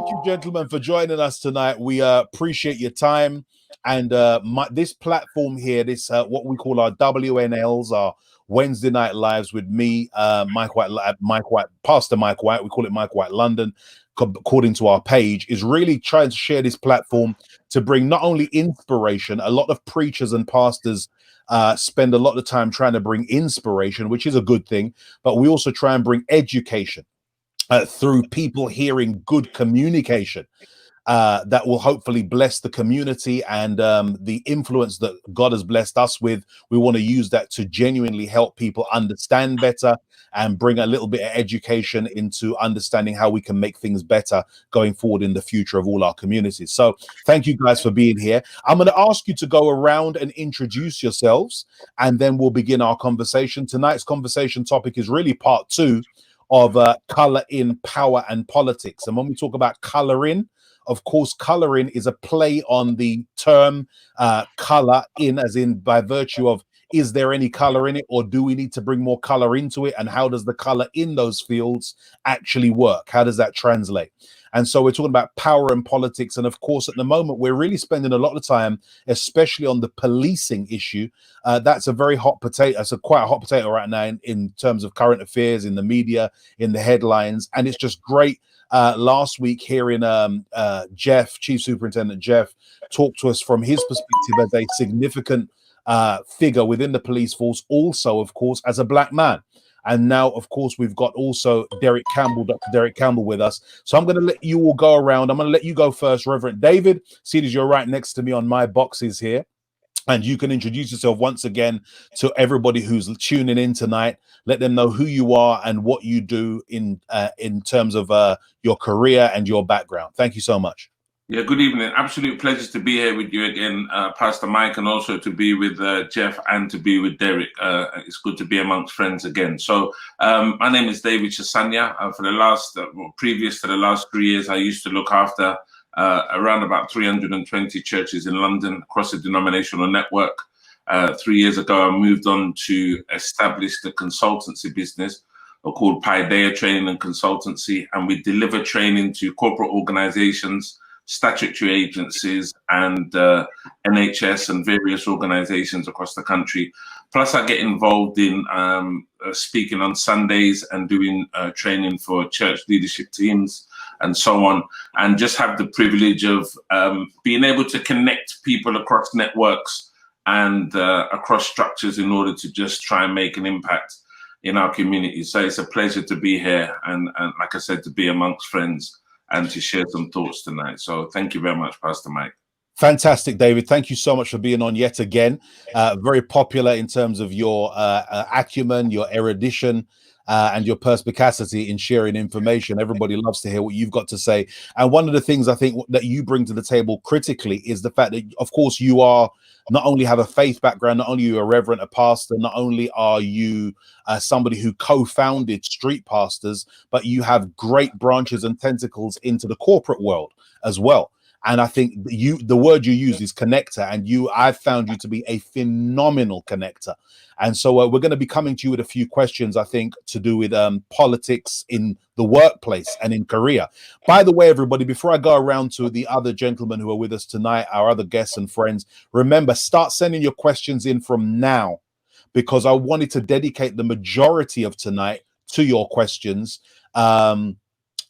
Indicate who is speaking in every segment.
Speaker 1: thank you, gentlemen, for joining us tonight. We appreciate your time. And this platform here, this what we call our WNLs, our Wednesday night lives with me, Mike White, Pastor Mike White. We call it Mike White London, according to our page, is really trying to share this platform to bring not only inspiration. A lot of preachers and pastors spend a lot of time trying to bring inspiration, which is a good thing, but we also try and bring education through people hearing good communication that will hopefully bless the community, and the influence that God has blessed us with. We want to use that to genuinely help people understand better and bring a little bit of education into understanding how we can make things better going forward in the future of all our communities. So thank you guys for being here. I'm going to ask you to go around and introduce yourselves, and then we'll begin our conversation. Tonight's conversation topic is really part 2 of color in power and politics. And when we talk about color in, of course, coloring is a play on the term color in, as in by virtue of, is there any color in it, or do we need to bring more color into it? And how does the color in those fields actually work? How does that translate? And so we're talking about power and politics. And of course, at the moment, we're really spending a lot of time, especially on the policing issue. That's a very hot potato. It's quite a hot potato right now in terms of current affairs, in the media, in the headlines. And it's just great. Last week, hearing Jeff, Chief Superintendent Jeff, talk to us from his perspective as a significant figure within the police force, also, of course, as a black man. And now, of course, we've got also Derek Campbell, Dr. Derek Campbell with us. So I'm going to let you all go around. I'm going to let you go first, Reverend David, seeing as you're right next to me on my boxes here. And you can introduce yourself once again to everybody who's tuning in tonight. Let them know who you are and what you do in terms of your career and your background. Thank you so much.
Speaker 2: Yeah, good evening. Absolute pleasure to be here with you again, Pastor Mike, and also to be with Jeff and to be with Derek. It's good to be amongst friends again. So my name is David Chisanya. For the last, previous to the last 3 years, I used to look after around about 320 churches in London across a denominational network. 3 years ago, I moved on to establish the consultancy business called Paideia Training and Consultancy, and we deliver training to corporate organizations, statutory agencies, and NHS and various organizations across the country. Plus, I get involved in speaking on Sundays and doing training for church leadership teams and so on, and just have the privilege of being able to connect people across networks and across structures in order to just try and make an impact in our community. So it's a pleasure to be here and like I said, to be amongst friends and to share some thoughts tonight. So thank you very much, Pastor Mike.
Speaker 1: Fantastic, David. Thank you so much for being on yet again. Very popular in terms of your acumen, your erudition, and your perspicacity in sharing information. Everybody loves to hear what you've got to say. And one of the things I think that you bring to the table critically is the fact that, of course, you are not only have a faith background, not only are you a reverend, a pastor, not only are you somebody who co-founded Street Pastors, but you have great branches and tentacles into the corporate world as well. And I think the word you use is connector, and I've found you to be a phenomenal connector. And so we're going to be coming to you with a few questions, I think, to do with politics in the workplace and in Korea. By the way, everybody, before I go around to the other gentlemen who are with us tonight, our other guests and friends, remember, start sending your questions in from now, because I wanted to dedicate the majority of tonight to your questions.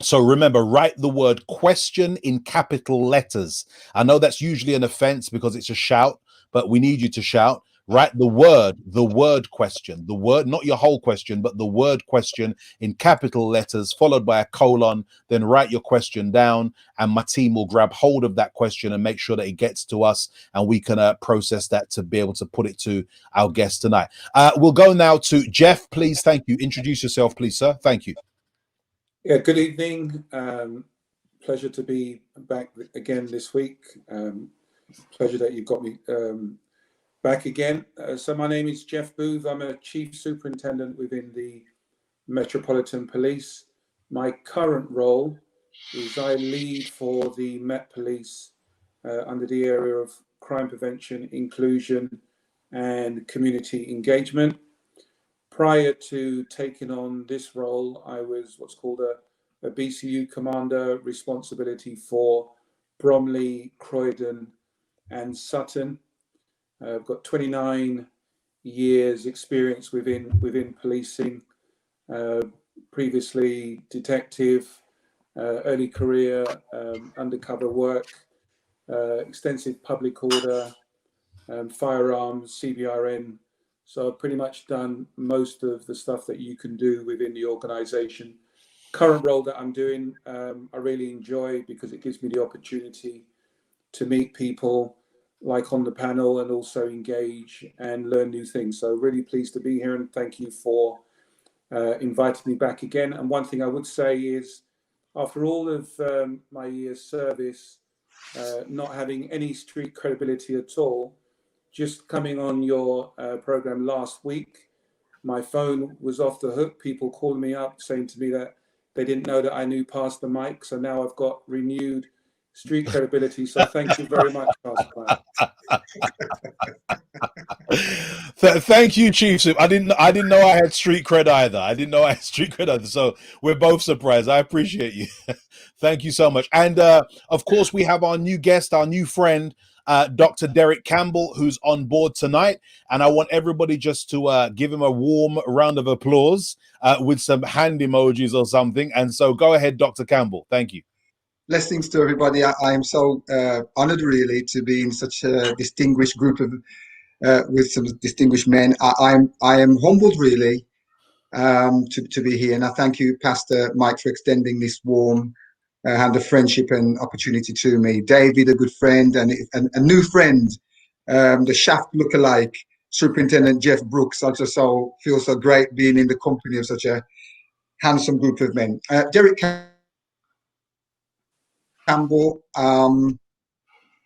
Speaker 1: So remember, write the word question in capital letters. I know that's usually an offense because it's a shout, but we need you to shout. Write the word question, the word, not your whole question, but the word question in capital letters, followed by a colon. Then write your question down, and my team will grab hold of that question and make sure that it gets to us, and we can process that to be able to put it to our guest tonight. We'll go now to Jeff, please. Thank you. Introduce yourself, please, sir. Thank you.
Speaker 3: Yeah, good evening. Pleasure to be back again this week. Pleasure that you've got me back again. So my name is Jeff Booth. I'm a Chief Superintendent within the Metropolitan Police. My current role is I lead for the Met Police under the area of crime prevention, inclusion, and community engagement. Prior to taking on this role, I was what's called a a BCU commander, responsibility for Bromley, Croydon, and Sutton. I've got 29 years experience within policing. Previously detective, early career, undercover work, extensive public order, firearms, CBRN. So I've pretty much done most of the stuff that you can do within the organisation. Current role that I'm doing, I really enjoy because it gives me the opportunity to meet people like on the panel and also engage and learn new things. So really pleased to be here, and thank you for inviting me back again. And one thing I would say is, after all of my year's service, not having any street credibility at all, just coming on your program last week, my phone was off the hook. People calling me up saying to me that they didn't know that I knew Pastor Mike. So now I've got renewed street credibility. So thank you very much, Pastor Mike.
Speaker 1: Thank you, Chief. I didn't know I had street cred either. I didn't know I had street cred either. So we're both surprised. I appreciate you. Thank you so much. And of course, we have our new guest, our new friend, Dr. Derrick Campbell, who's on board tonight. And I want everybody just to give him a warm round of applause with some hand emojis or something. And so go ahead, Dr. Campbell. Thank you.
Speaker 4: Blessings to everybody. I am so honored, really, to be in such a distinguished group of with some distinguished men. I am humbled, really, to be here, and I thank you, Pastor Mike, for extending this warm hand of friendship and opportunity to me. David, a good friend, and a new friend, the Shaft lookalike, Superintendent Jeff Brooks. I just feel so great being in the company of such a handsome group of men. Derek Campbell, I'm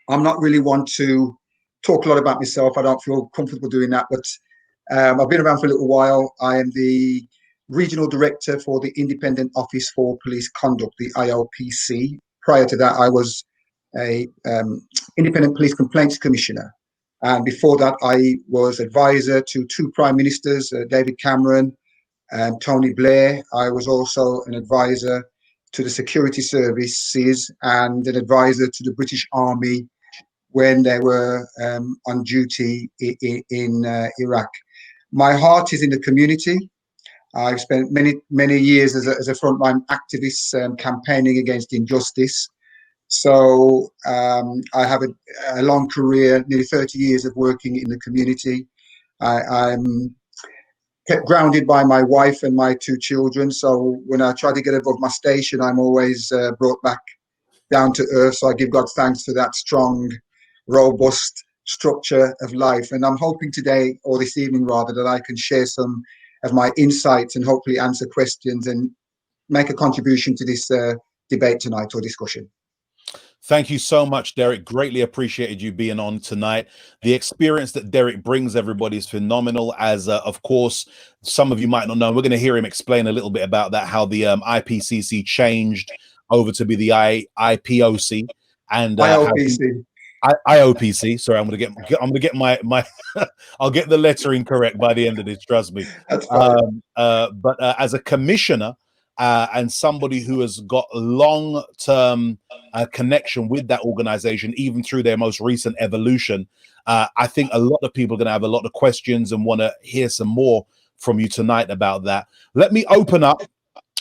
Speaker 4: not really one to talk a lot about myself. I don't feel comfortable doing that, but I've been around for a little while. I am the Regional Director for the Independent Office for Police Conduct, the IOPC. Prior to that, I was a Independent Police Complaints Commissioner. And before that, I was advisor to two Prime Ministers, David Cameron and Tony Blair. I was also an advisor to the security services and an advisor to the British Army when they were on duty in Iraq. My heart is in the community. I've spent many years as a frontline activist campaigning against injustice. So I have a long career, nearly 30 years of working in the community. I'm kept grounded by my wife and my two children. So when I try to get above my station, I'm always brought back down to earth. So I give God thanks for that strong, robust structure of life. And I'm hoping today, or this evening rather, that I can share some of my insights and hopefully answer questions and make a contribution to this debate tonight or discussion.
Speaker 1: Thank you so much, Derek. Greatly appreciated you being on tonight. The experience that Derek brings everybody is phenomenal. As of course, some of you might not know, we're going to hear him explain a little bit about that, how the IPCC changed over to be the IPOC and
Speaker 4: IOPC.
Speaker 1: IOPC. Sorry, I'm gonna get my I'll get the lettering correct by the end of this. Trust me.
Speaker 4: That's fine.
Speaker 1: But as a commissioner and somebody who has got long-term connection with that organization, even through their most recent evolution, I think a lot of people are going to have a lot of questions and want to hear some more from you tonight about that. Let me open up.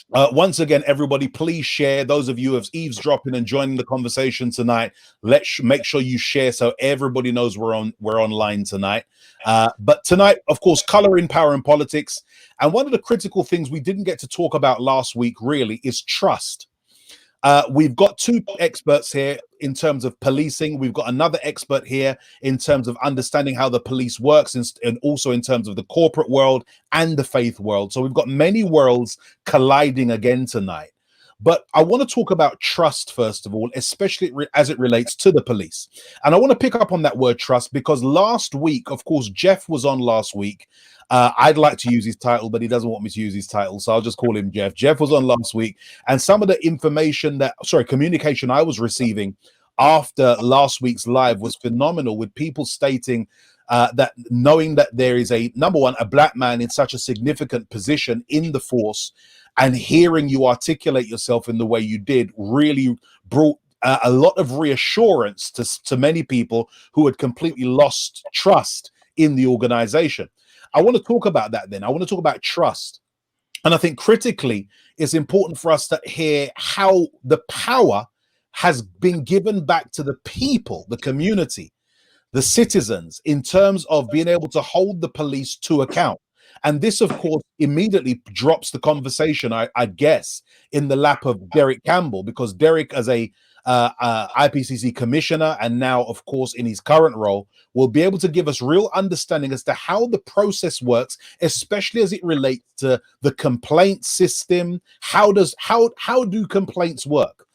Speaker 1: Once again, everybody, please share. Those of you who have eavesdropping and joining the conversation tonight, let's make sure you share so everybody knows we're online tonight. But tonight, of course, color in power and politics. And one of the critical things we didn't get to talk about last week really is trust. We've got two experts here in terms of policing. We've got another expert here in terms of understanding how the police works and also in terms of the corporate world and the faith world. So we've got many worlds colliding again tonight. But I want to talk about trust, first of all, especially as it relates to the police. And I want to pick up on that word trust because last week, of course, Jeff was on last week. I'd like to use his title, but he doesn't want me to use his title, so I'll just call him Jeff. Jeff was on last week, and some of the communication I was receiving after last week's live was phenomenal, with people stating that knowing that there is a, number one, a black man in such a significant position in the force, and hearing you articulate yourself in the way you did really brought a lot of reassurance to many people who had completely lost trust in the organization. I want to talk about that then. I want to talk about trust. And I think critically, it's important for us to hear how the power has been given back to the people, the community, the citizens, in terms of being able to hold the police to account. And this, of course, immediately drops the conversation, I guess, in the lap of Derek Campbell, because Derek, as a IPCC commissioner, and now, of course, in his current role, will be able to give us real understanding as to how the process works, especially as it relates to the complaint system. How do complaints work?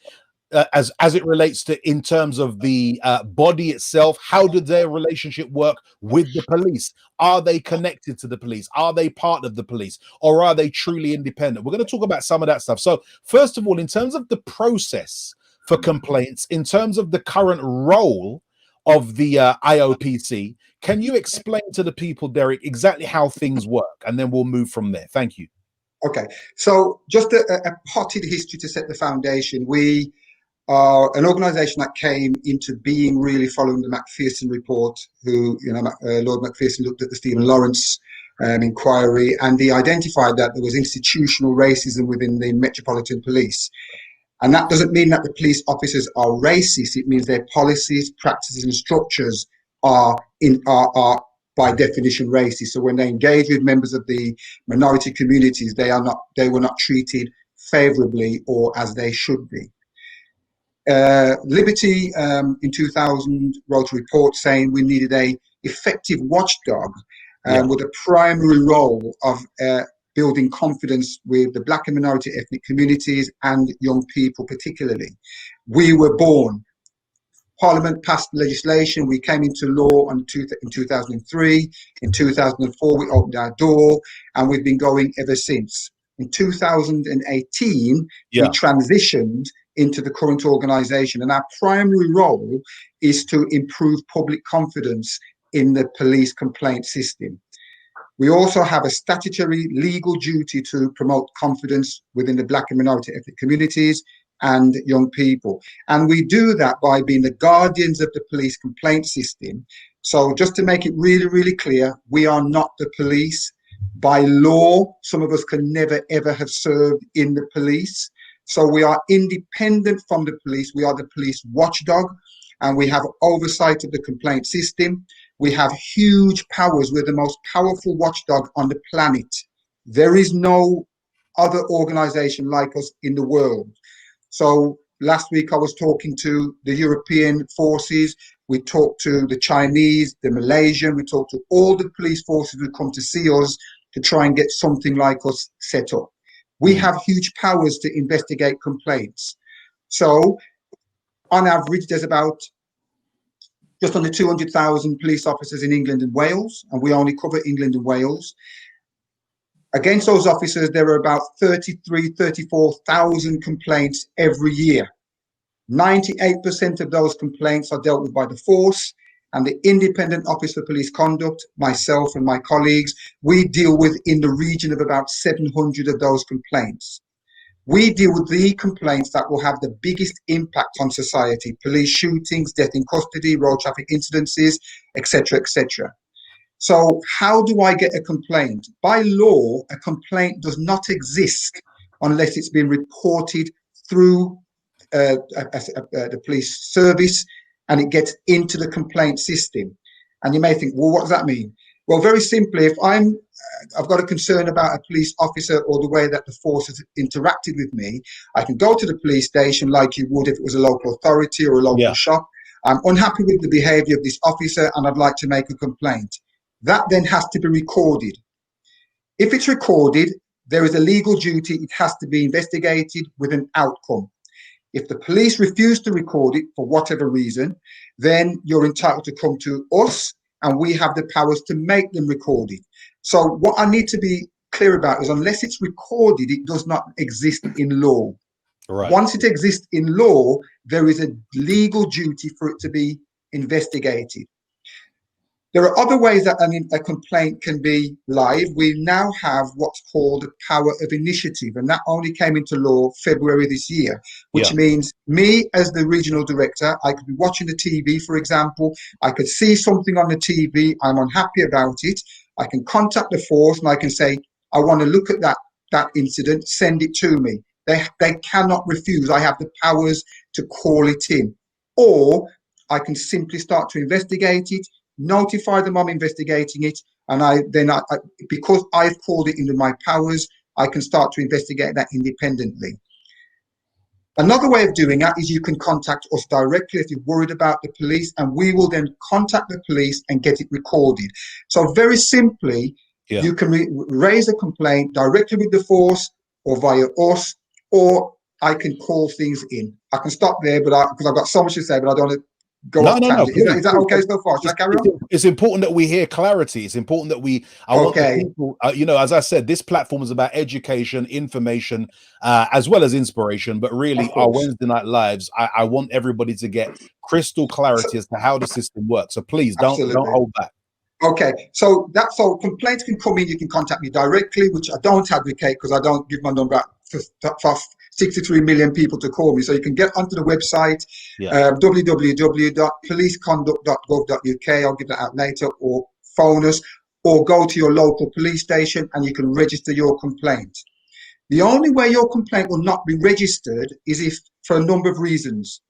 Speaker 1: As it relates to in terms of the body itself, how did their relationship work with the police? Are they connected to the police? Are they part of the police, or are they truly independent? We're going to talk about some of that stuff. So first of all, in terms of the process for complaints, in terms of the current role of the IOPC, can you explain to the people, Derek, exactly how things work, and then we'll move from there? Thank you.
Speaker 4: Okay, so just a potted history to set the foundation. We are an organisation that came into being really following the Macpherson report, who, Lord Macpherson looked at the Stephen Lawrence inquiry, and he identified that there was institutional racism within the Metropolitan Police. And that doesn't mean that the police officers are racist. It means their policies, practices and structures are by definition racist. So when they engage with members of the minority communities, they were not treated favourably or as they should be. Liberty in 2000 wrote a report saying we needed a effective watchdog with a primary role of building confidence with the Black and minority ethnic communities and young people particularly. We were born. Parliament passed legislation. We came into law in 2003. In 2004, we opened our door, and we've been going ever since. In 2018, we transitioned into the current organisation, and our primary role is to improve public confidence in the police complaint system. We also have a statutory legal duty to promote confidence within the Black and minority ethnic communities and young people. And we do that by being the guardians of the police complaint system. So just to make it really, really clear, we are not the police. By law, some of us can never, ever have served in the police. So we are independent from the police. We are the police watchdog, and we have oversight of the complaint system. We have huge powers. We're the most powerful watchdog on the planet. There is no other organization like us in the world. So last week I was talking to the European forces. We talked to the Chinese, the Malaysian. We talked to all the police forces who come to see us to try and get something like us set up. We have huge powers to investigate complaints. So on average, there's about just under 200,000 police officers in England and Wales, and we only cover England and Wales. Against those officers, there are about 34,000 complaints every year. 98% of those complaints are dealt with by the force, and the Independent Office for Police Conduct, myself and my colleagues, we deal with in the region of about 700 of those complaints. We deal with the complaints that will have the biggest impact on society: police shootings, death in custody, road traffic incidences, etc., etc. So how do I get a complaint? By law, a complaint does not exist unless it's been reported through the police service and it gets into the complaint system. And you may think, well, what does that mean? Well, very simply, if I've got a concern about a police officer or the way that the force has interacted with me, I can go to the police station like you would if it was a local authority or a local shop. I'm unhappy with the behavior of this officer and I'd like to make a complaint. That then has to be recorded. If it's recorded, there is a legal duty. It has to be investigated with an outcome. If the police refuse to record it for whatever reason, then you're entitled to come to us and we have the powers to make them recorded. So what I need to be clear about is unless it's recorded, it does not exist in law. Right. Once it exists in law, there is a legal duty for it to be investigated. There are other ways that a complaint can be live. We now have what's called the power of initiative, and that only came into law February this year, which means me as the regional director, I could be watching the TV, for example. I could see something on the TV. I'm unhappy about it. I can contact the force and I can say, I want to look at that incident, send it to me. They cannot refuse. I have the powers to call it in. Or I can simply start to investigate it, notify them I'm investigating it, and because I've called it into my powers, I can start to investigate that independently. Another way of doing that is you can contact us directly if you're worried about the police, and we will then contact the police and get it recorded. So very simply, you can raise a complaint directly with the force or via us, or I can call things in. I can stop there, because I've got so much to say, but I don't want to go off tangent. Is that okay so far? Should I carry on?
Speaker 1: It's important that we hear clarity. It's important that I want the people, as I said, this platform is about education, information, as well as inspiration, but really our Wednesday night lives, I want everybody to get crystal clarity as to how the system works. So please don't hold back.
Speaker 4: Okay, so complaints can come in. You can contact me directly, which I don't advocate because I don't give my number out for 63 million people to call me. So you can get onto the website, www.policeconduct.gov.uk. I'll give that out later, or phone us, or go to your local police station and you can register your complaint. The only way your complaint will not be registered is if, for a number of reasons.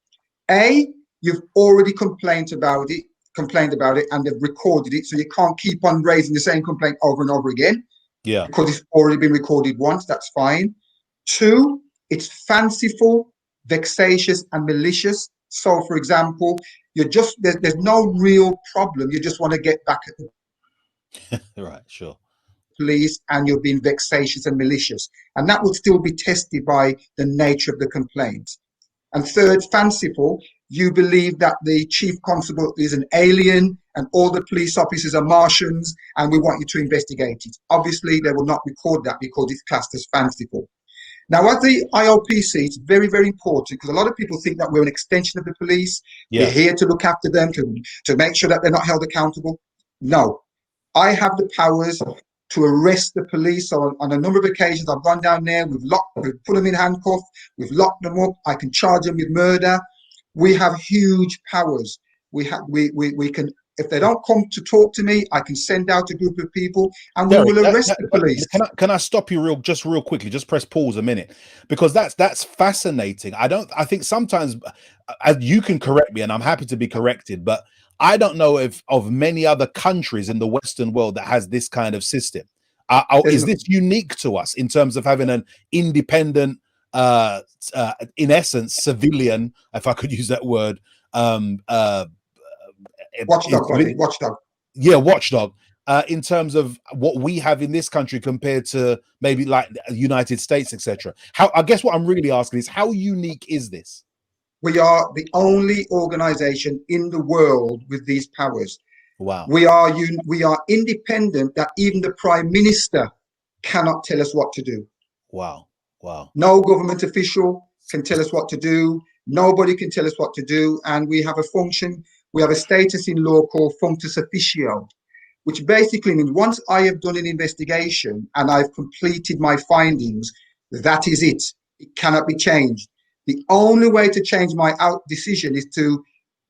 Speaker 4: A, you've already complained about it and they've recorded it, so you can't keep on raising the same complaint over and over again. Because it's already been recorded once. That's fine. 2, it's fanciful, vexatious, and malicious. So, for example, there's no real problem. You just want to get back at the police, and you're being vexatious and malicious, and that would still be tested by the nature of the complaint. And 3rd, fanciful. You believe that the chief constable is an alien and all the police officers are Martians, and we want you to investigate it. Obviously, they will not record that because it's classed as fanciful. Now, at the IOPC, it's very, very important, because a lot of people think that we're an extension of the police. We're here to look after them, to make sure that they're not held accountable. No, I have the powers to arrest the police. So on a number of occasions, I've gone down there, we've put them in handcuffs, we've locked them up. I can charge them with murder. We have huge powers. We can, if they don't come to talk to me, I can send out a group of people and we will arrest the police.
Speaker 1: Can I stop you real quickly? Just press pause a minute, because that's fascinating. I think sometimes, you can correct me, and I'm happy to be corrected, but I don't know of many other countries in the Western world that has this kind of system. Is this unique to us in terms of having an independent, in essence, civilian, if I could use that word,
Speaker 4: watchdog.
Speaker 1: Yeah, watchdog. In terms of what we have in this country compared to maybe like the United States, etc. I guess what I'm really asking is, how unique is this?
Speaker 4: We are the only organization in the world with these powers.
Speaker 1: Wow.
Speaker 4: We are independent, that even the Prime Minister cannot tell us what to do.
Speaker 1: Wow. Wow.
Speaker 4: No government official can tell us what to do. Nobody can tell us what to do. And we have a status in law called functus officio, which basically means once I have done an investigation and I've completed my findings, that is it. It cannot be changed. The only way to change my decision is to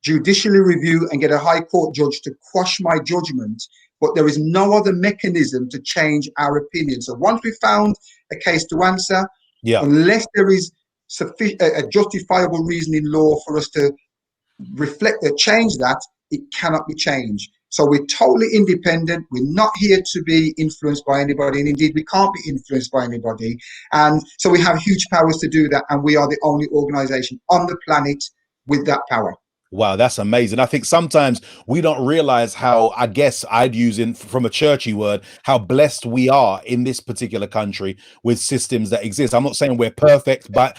Speaker 4: judicially review and get a high court judge to quash my judgment. But there is no other mechanism to change our opinion. So once we found a case to answer, unless there is a justifiable reason in law for us to change that, it cannot be changed. So we're totally independent. We're not here to be influenced by anybody, and indeed we can't be influenced by anybody. And so we have huge powers to do that, and we are the only organization on the planet with that power.
Speaker 1: Wow, that's amazing. I think sometimes we don't realize how, I guess I'd use from a churchy word, how blessed we are in this particular country with systems that exist. I'm not saying we're perfect, but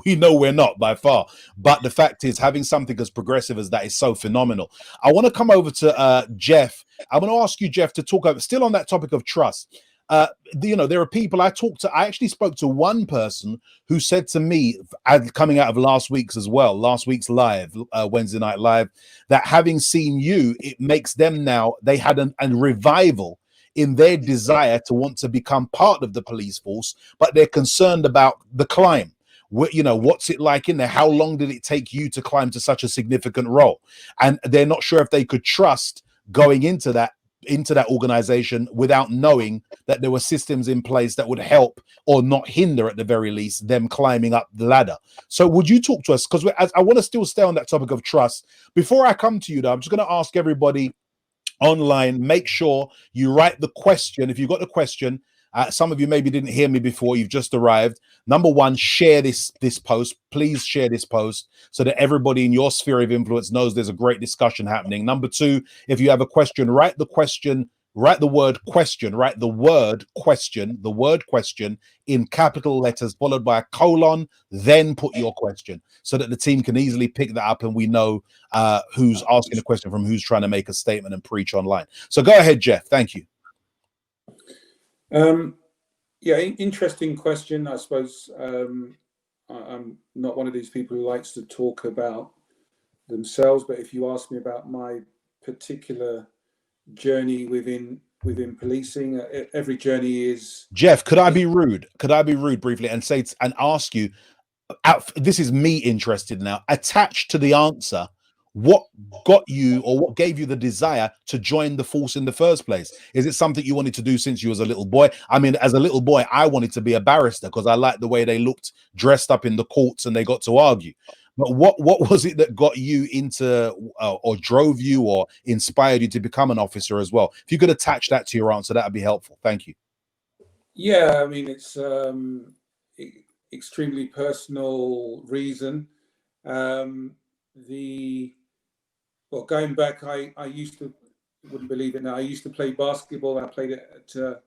Speaker 1: we know we're not by far. But the fact is, having something as progressive as that is so phenomenal. I want to come over to Jeff. I want to ask you, Jeff, to talk over, still on that topic of trust. there are people I actually spoke to one person who said to me, coming out of last week's live, Wednesday night live, that having seen you, it makes them now, they had a revival in their desire to want to become part of the police force, but they're concerned about the climb. What's it like in there? How long did it take you to climb to such a significant role? And they're not sure if they could trust going into that organization without knowing that there were systems in place that would help or not hinder, at the very least, them climbing up the ladder. So would you talk to us? Because I want to still stay on that topic of trust. Before I come to you, though, I'm just going to ask everybody online, make sure you write the question. If you've got the question, some of you maybe didn't hear me before, you've just arrived. Number one, share this post. Please share this post so that everybody in your sphere of influence knows there's a great discussion happening. Number two, if you have a question, write the word question in capital letters, followed by a colon, then put your question so that the team can easily pick that up and we know who's asking a question from who's trying to make a statement and preach online. So go ahead, Jeff. Thank you.
Speaker 3: Yeah, interesting question. I suppose I'm not one of these people who likes to talk about themselves, but if you ask me about my particular journey within policing, every journey is.
Speaker 1: Jeff, could I be rude? Could I be rude briefly and ask you? This is me interested now. Attached to the answer, what got you or what gave you the desire to join the force in the first place? Is it something you wanted to do since you was a little boy? I mean, as a little boy, I wanted to be a barrister because I liked the way they looked dressed up in the courts and they got to argue. But what was it that got you into or drove you or inspired you to become an officer as well? If you could attach that to your answer, that would be helpful. Thank you.
Speaker 3: Yeah, I mean, it's extremely personal reason. Going back, I used to, wouldn't believe it now, I used to play basketball. I played it at a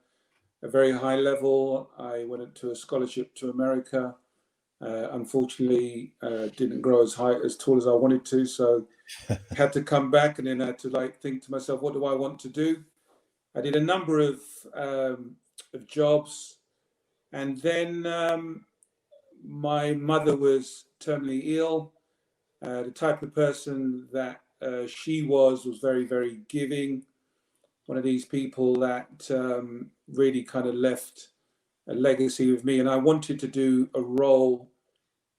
Speaker 3: very high level. I went to a scholarship to America. Unfortunately, didn't grow as tall as I wanted to, so had to come back, and then I had to think to myself, what do I want to do? I did a number of jobs, and then my mother was terminally ill. The type of person that she was very, very giving. One of these people that really kind of left a legacy with me, and I wanted to do a role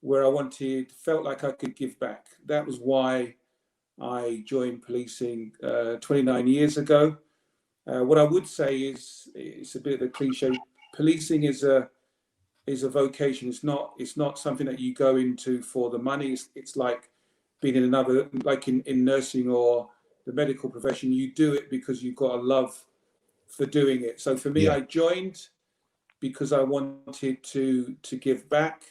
Speaker 3: where felt like I could give back. That was why I joined policing 29 years ago. What I would say is, it's a bit of a cliche. Policing is a vocation. It's not something that you go into for the money. It's like being in another, like in nursing or the medical profession. You do it because you've got a love for doing it. So for me, I joined because I wanted to give back.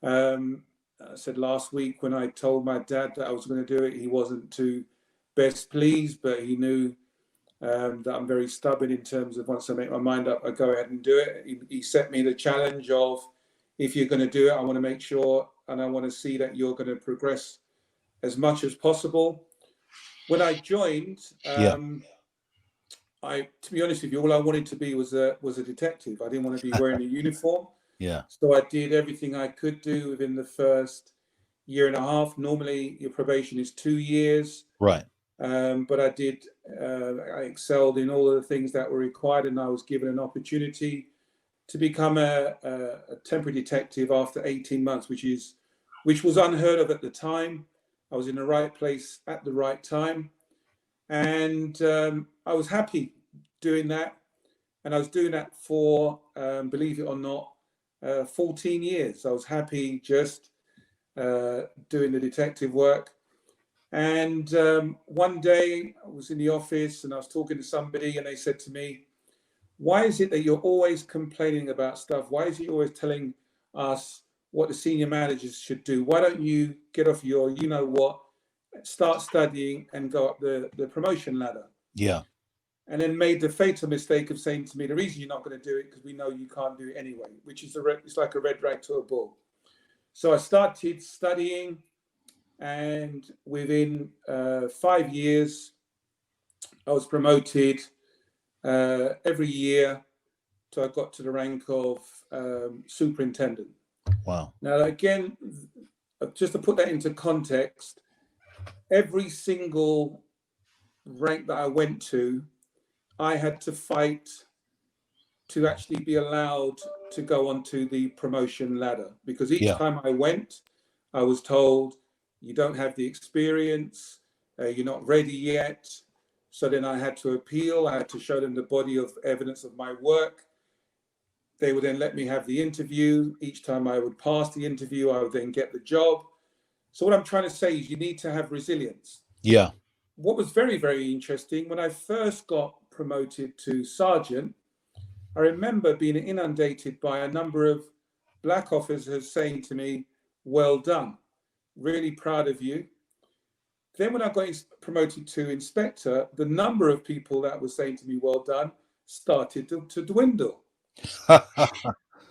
Speaker 3: I said last week when I told my dad that I was going to do it, he wasn't too best pleased, but he knew that I'm very stubborn in terms of once I make my mind up, I go ahead and do it. He set me the challenge of, if you're going to do it, I want to make sure and I want to see that you're going to progress as much as possible. When I joined, to be honest with you, all I wanted to be was a detective. I didn't want to be wearing a uniform.
Speaker 1: Yeah.
Speaker 3: So I did everything I could do within the first year and a half. Normally, your probation is 2 years.
Speaker 1: Right.
Speaker 3: But I excelled in all of the things that were required, and I was given an opportunity to become a temporary detective after 18 months, which was unheard of at the time. I was in the right place at the right time, and I was happy doing that. And I was doing that for, believe it or not, 14 years. I was happy just doing the detective work. And one day I was in the office and I was talking to somebody, and they said to me, why is it that you're always complaining about stuff? Why is it you're always telling us what the senior managers should do? Why don't you get off your, you know what, start studying and go up the promotion ladder?
Speaker 1: Yeah.
Speaker 3: And then made the fatal mistake of saying to me, the reason you're not going to do it because we know you can't do it anyway, which is it's like a red rag to a bull. So I started studying, and within 5 years, I was promoted every year. till I got to the rank of superintendent.
Speaker 1: Wow.
Speaker 3: Now, again, just to put that into context, every single rank that I went to, I had to fight to actually be allowed to go onto the promotion ladder, because each time I went, I was told, you don't have the experience, you're not ready yet. So then I had to appeal. I had to show them the body of evidence of my work. They would then let me have the interview. Each time I would pass the interview, I would then get the job. So what I'm trying to say is you need to have resilience.
Speaker 1: Yeah.
Speaker 3: What was very, very interesting, when I first got promoted to sergeant, I remember being inundated by a number of black officers saying to me, well done, really proud of you. Then when I got promoted to inspector, the number of people that were saying to me, well done, started to dwindle.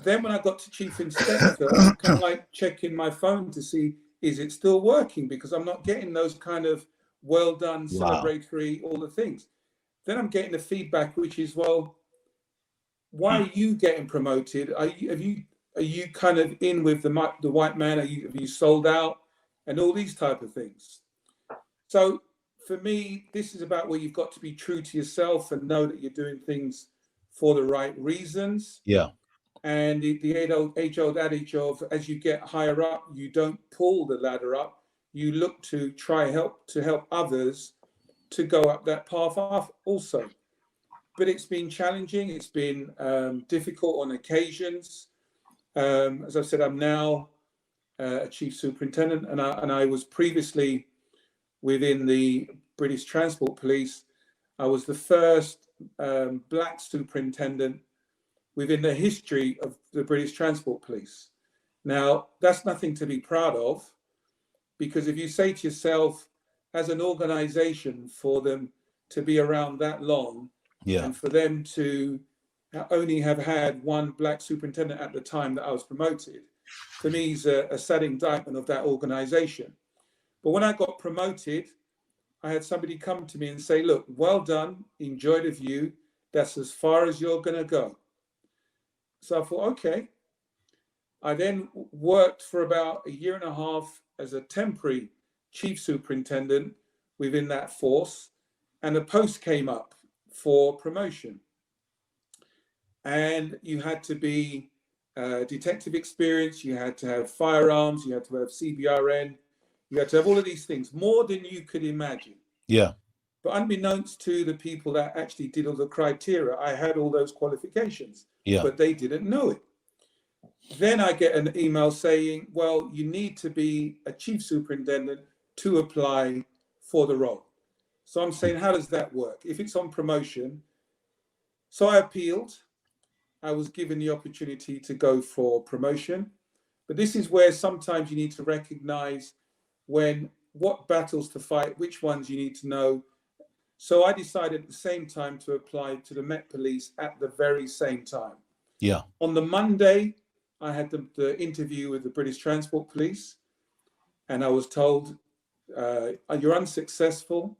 Speaker 3: Then when I got to chief inspector, I'm kind of like checking my phone to see, is it still working? Because I'm not getting those kind of well done, celebratory, all the things. Then I'm getting the feedback, which is, well, why are you getting promoted? Are you kind of in with the white man? Have you sold out? And all these type of things. So for me, this is about where you've got to be true to yourself and know that you're doing things for the right reasons.
Speaker 1: Yeah.
Speaker 3: And the age-old adage of, as you get higher up, you don't pull the ladder up. You look to help others to go up that path also. But it's been challenging. It's been difficult on occasions. As I said, I'm now a chief superintendent, and I was previously within the British Transport Police. I was the first black superintendent within the history of the British Transport Police. Now, that's nothing to be proud of, because if you say to yourself, as an organization, for them to be around that long, and for them to only have had one black superintendent at the time that I was promoted, for me is a sad indictment of that organization. But when I got promoted, I had somebody come to me and say, look, well done, enjoy the view, that's as far as you're going to go. So I thought, okay. I then worked for about 1.5 years as a temporary chief superintendent within that force, and a post came up for promotion. And you had to be detective experience, you had to have firearms, you had to have CBRN, you had to have all of these things, more than you could imagine.
Speaker 1: Yeah.
Speaker 3: But unbeknownst to the people that actually did all the criteria, I had all those qualifications, but they didn't know it. Then I get an email saying, well, you need to be a chief superintendent to apply for the role. So I'm saying, how does that work? If it's on promotion. So I appealed. I was given the opportunity to go for promotion. But this is where sometimes you need to recognize what battles to fight, which ones you need to know. So I decided at the same time to apply to the Met Police at the very same time.
Speaker 1: Yeah.
Speaker 3: On the Monday, I had the interview with the British Transport Police, and I was told, you're unsuccessful.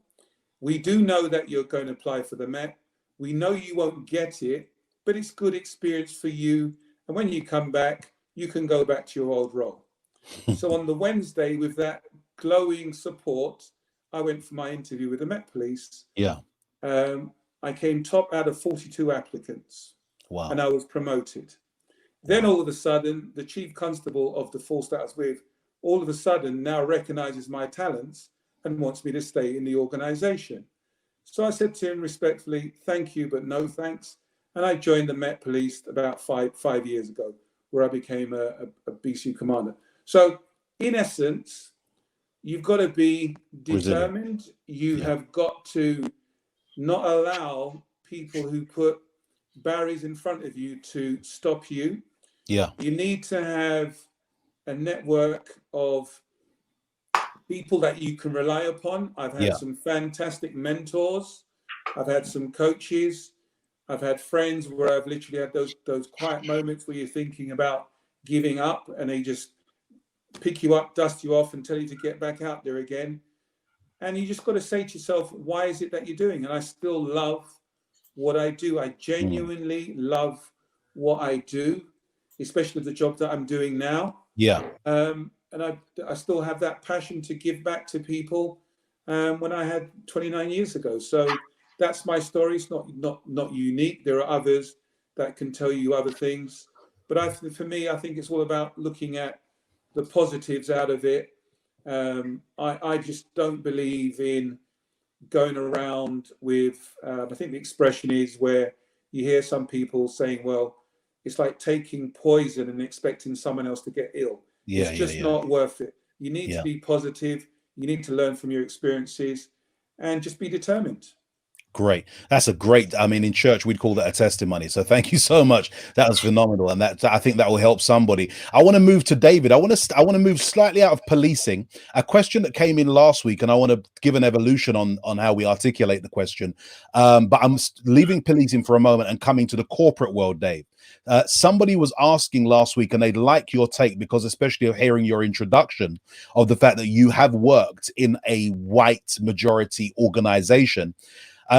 Speaker 3: We do know that you're going to apply for the Met. We know you won't get it, but it's good experience for you. And when you come back, you can go back to your old role. So on the Wednesday, with that glowing support, I went for my interview with the Met Police.
Speaker 1: Yeah.
Speaker 3: I came top out of 42 applicants.
Speaker 1: Wow.
Speaker 3: And I was promoted. Then all of a sudden, the chief constable of the force that I was with, all of a sudden now recognizes my talents and wants me to stay in the organization. So I said to him respectfully, thank you, but no thanks. And I joined the Met Police about five years ago, where I became a BCU commander. So in essence, you've got to be determined. You have got to not allow people who put barriers in front of you to stop you.
Speaker 1: Yeah.
Speaker 3: You need to have a network of people that you can rely upon. I've had some fantastic mentors. I've had some coaches. I've had friends where I've literally had those quiet moments where you're thinking about giving up, and they just pick you up, dust you off, and tell you to get back out there again. And you just got to say to yourself, why is it that you're doing? And I still love what I do. I genuinely love what I do, especially the job that I'm doing now.
Speaker 1: Yeah.
Speaker 3: And I still have that passion to give back to people when I had 29 years ago. So that's my story. It's not unique. There are others that can tell you other things. But for me, I think it's all about looking at the positives out of it. I just don't believe in going around with, I think the expression is where you hear some people saying, well, it's like taking poison and expecting someone else to get ill.
Speaker 1: Yeah,
Speaker 3: it's just not worth it. You need to be positive. You need to learn from your experiences and just be determined.
Speaker 1: Great. That's a great, I mean, in church, we'd call that a testimony. So thank you so much. That was phenomenal. And that, I think that will help somebody. I want to move to David. I want to move slightly out of policing. A question that came in last week, and I want to give an evolution on how we articulate the question. But I'm leaving policing for a moment and coming to the corporate world, Dave. Somebody was asking last week, and they'd like your take, because especially of hearing your introduction of the fact that you have worked in a white majority organization.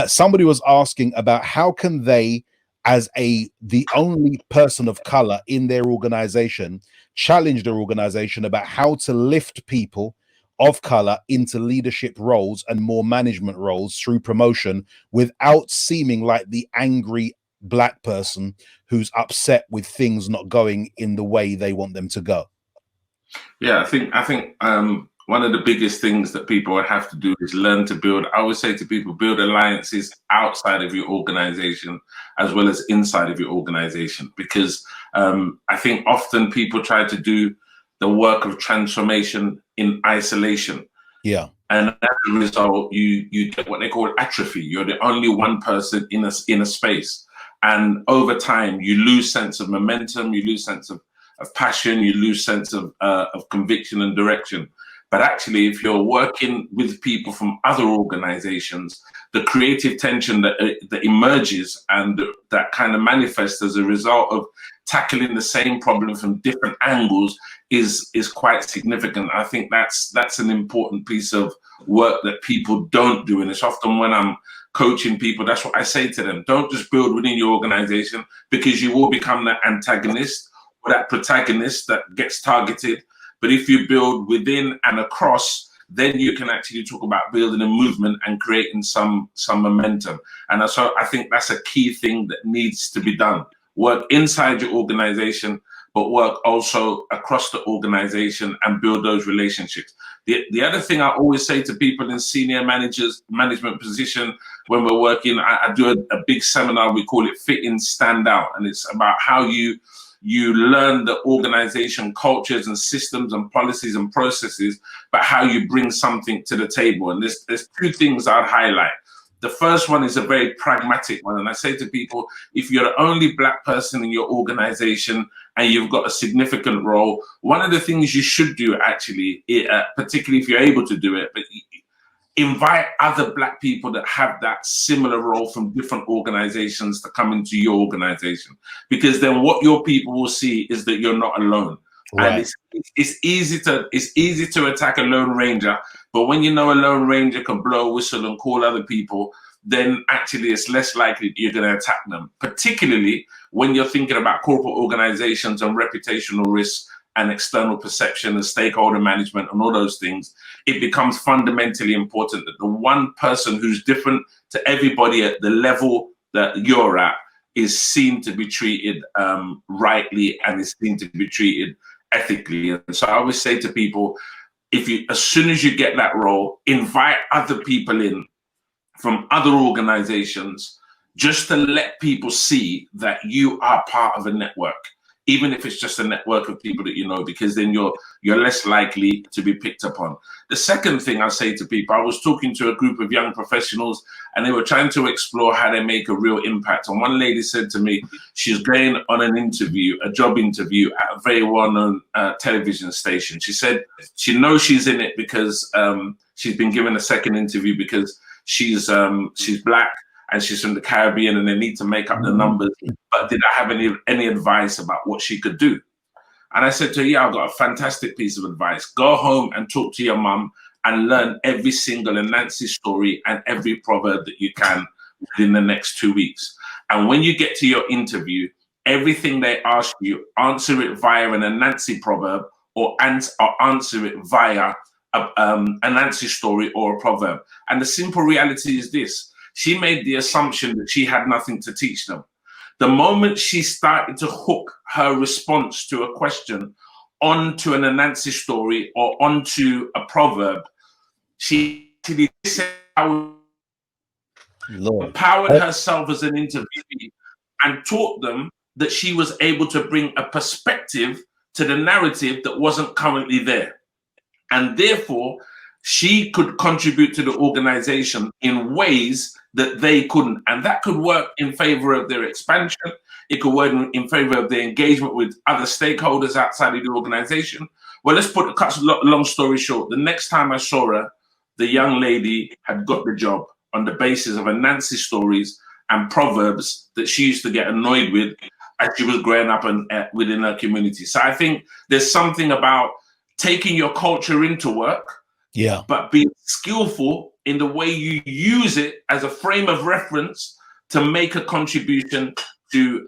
Speaker 1: Somebody was asking about how can they, as the only person of color in their organization, challenge their organization about how to lift people of color into leadership roles and more management roles through promotion without seeming like the angry black person who's upset with things not going in the way they want them to go.
Speaker 2: Yeah, I think one of the biggest things that people would have to do is learn to build. I always say to people, build alliances outside of your organization as well as inside of your organization, because I think often people try to do the work of transformation in isolation.
Speaker 1: Yeah.
Speaker 2: And as a result, you get what they call atrophy. You're the only one person in a space. And over time, you lose sense of momentum, you lose sense of passion, you lose sense of conviction and direction. But actually, if you're working with people from other organizations, the creative tension that emerges and that kind of manifests as a result of tackling the same problem from different angles is quite significant. I think that's an important piece of work that people don't do. And it's often when I'm coaching people, that's what I say to them. Don't just build within your organization, because you will become that antagonist or that protagonist that gets targeted. But if you build within and across, then you can actually talk about building a movement and creating some momentum. And so I think that's a key thing that needs to be done. Work inside your organization, but work also across the organization and build those relationships. The other thing I always say to people in senior management position when we're working, I do a big seminar, we call it Fit In, Stand Out. And it's about how you learn the organization cultures and systems and policies and processes, but how you bring something to the table. And there's two things I'd highlight. The first one is a very pragmatic one. And I say to people, if you're the only black person in your organization and you've got a significant role, one of the things you should do actually, particularly if you're able to do it, but invite other black people that have that similar role from different organizations to come into your organization, because then what your people will see is that you're not alone. Right. And it's easy to attack a lone ranger, but when you know a lone ranger can blow a whistle and call other people, then actually it's less likely you're going to attack them, particularly when you're thinking about corporate organizations and reputational risks and external perception and stakeholder management and all those things. It becomes fundamentally important that the one person who's different to everybody at the level that you're at is seen to be treated rightly and is seen to be treated ethically. And so I always say to people, as soon as you get that role, invite other people in from other organizations, just to let people see that you are part of a network, even if it's just a network of people that you know, because then you're less likely to be picked upon. The second thing I say to people, I was talking to a group of young professionals and they were trying to explore how they make a real impact. And one lady said to me, she's going on an interview, a job interview at a very well-known television station. She said she knows she's in it because she's been given a second interview because she's black and she's from the Caribbean and they need to make up the numbers. But did I have any advice about what she could do? And I said to her, yeah, I've got a fantastic piece of advice. Go home and talk to your mum and learn every single Anansi story and every proverb that you can within the next 2 weeks. And when you get to your interview, everything they ask you, answer it via an Anansi proverb or answer it via an Anansi story or a proverb. And the simple reality is this: she made the assumption that she had nothing to teach them. The moment she started to hook her response to a question onto an Anansi story or onto a proverb, she empowered herself as an interviewee and taught them that she was able to bring a perspective to the narrative that wasn't currently there. And therefore, she could contribute to the organization in ways that they couldn't. And that could work in favor of their expansion. It could work in favor of their engagement with other stakeholders outside of the organization. Well, let's put a long story short. The next time I saw her, the young lady had got the job on the basis of Anansi stories and proverbs that she used to get annoyed with as she was growing up within her community. So I think there's something about taking your culture into work, but being skillful in the way you use it as a frame of reference to make a contribution to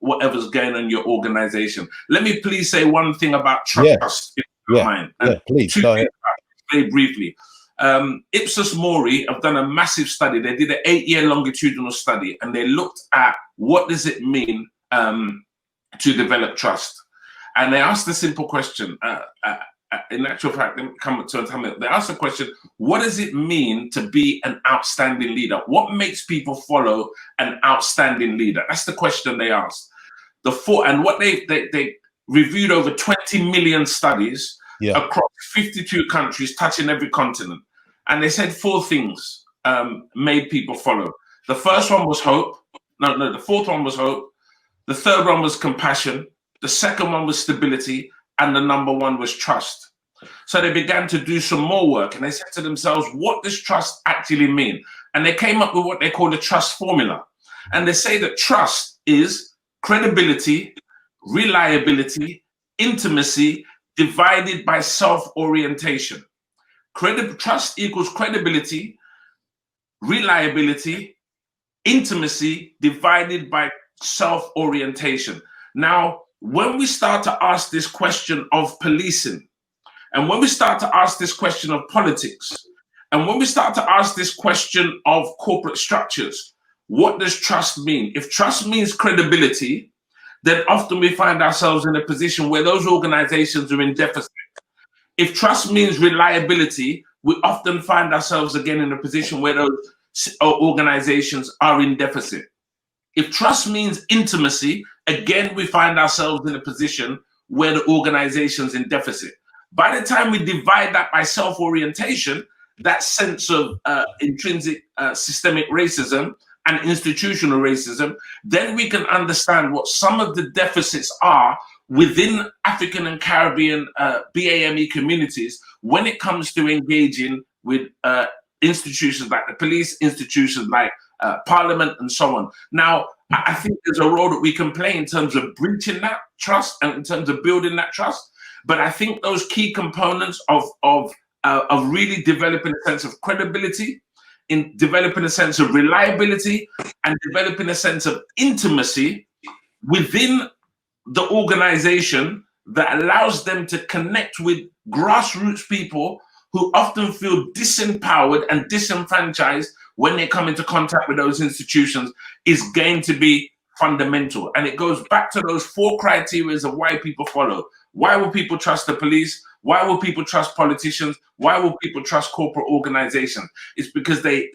Speaker 2: whatever's going on in your organization. Let me please say one thing about trust, if you don't mind.
Speaker 1: Please, go ahead.
Speaker 2: Very briefly. Ipsos Mori have done a massive study. They did an 8-year longitudinal study, and they looked at what does it mean to develop trust. And they asked a simple question. In actual fact, they asked the question, what does it mean to be an outstanding leader? What makes people follow an outstanding leader? That's the question they asked. And what they reviewed over 20 million studies across 52 countries, touching every continent. And they said 4 things made people follow. The first one was hope. The fourth one was hope. The third one was compassion. The second one was stability. And the number 1 was trust. So they began to do some more work, and they said to themselves, what does trust actually mean? And they came up with what they call the trust formula. And they say that trust is credibility, reliability, intimacy, divided by self-orientation. Trust equals credibility, reliability, intimacy, divided by self-orientation. Now, when we start to ask this question of policing, and when we start to ask this question of politics, and when we start to ask this question of corporate structures, what does trust mean? If trust means credibility, then often we find ourselves in a position where those organizations are in deficit. If trust means reliability, we often find ourselves again in a position where those organizations are in deficit. If trust means intimacy, again, we find ourselves in a position where the organization's in deficit. By the time we divide that by self-orientation, that sense of intrinsic systemic racism and institutional racism, then we can understand what some of the deficits are within African and Caribbean BAME communities when it comes to engaging with institutions like the police, institutions like Parliament, and so on. Now, I think there's a role that we can play in terms of breaching that trust and in terms of building that trust. But I think those key components of really developing a sense of credibility, in developing a sense of reliability, and developing a sense of intimacy within the organization that allows them to connect with grassroots people who often feel disempowered and disenfranchised when they come into contact with those institutions is going to be fundamental. And it goes back to those 4 criteria of why people follow. Why will people trust the police? Why will people trust politicians? Why will people trust corporate organizations? It's because they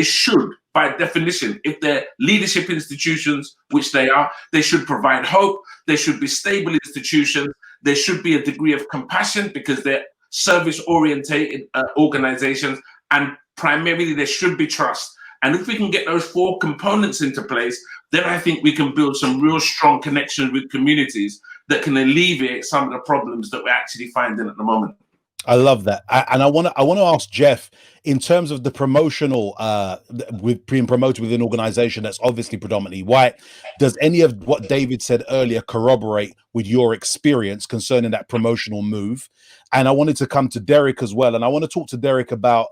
Speaker 2: should, by definition, if they're leadership institutions, which they are, they should provide hope. They should be stable institutions. There should be a degree of compassion because they're service-orientated organizations. And primarily, there should be trust. And if we can get those 4 components into place, then I think we can build some real strong connections with communities that can alleviate some of the problems that we're actually finding at the moment.
Speaker 1: I love that. And I want to ask Jeff, in terms of the promotional, with being promoted with an organization that's obviously predominantly white, does any of what David said earlier corroborate with your experience concerning that promotional move? And I wanted to come to Derek as well. And I want to talk to Derek about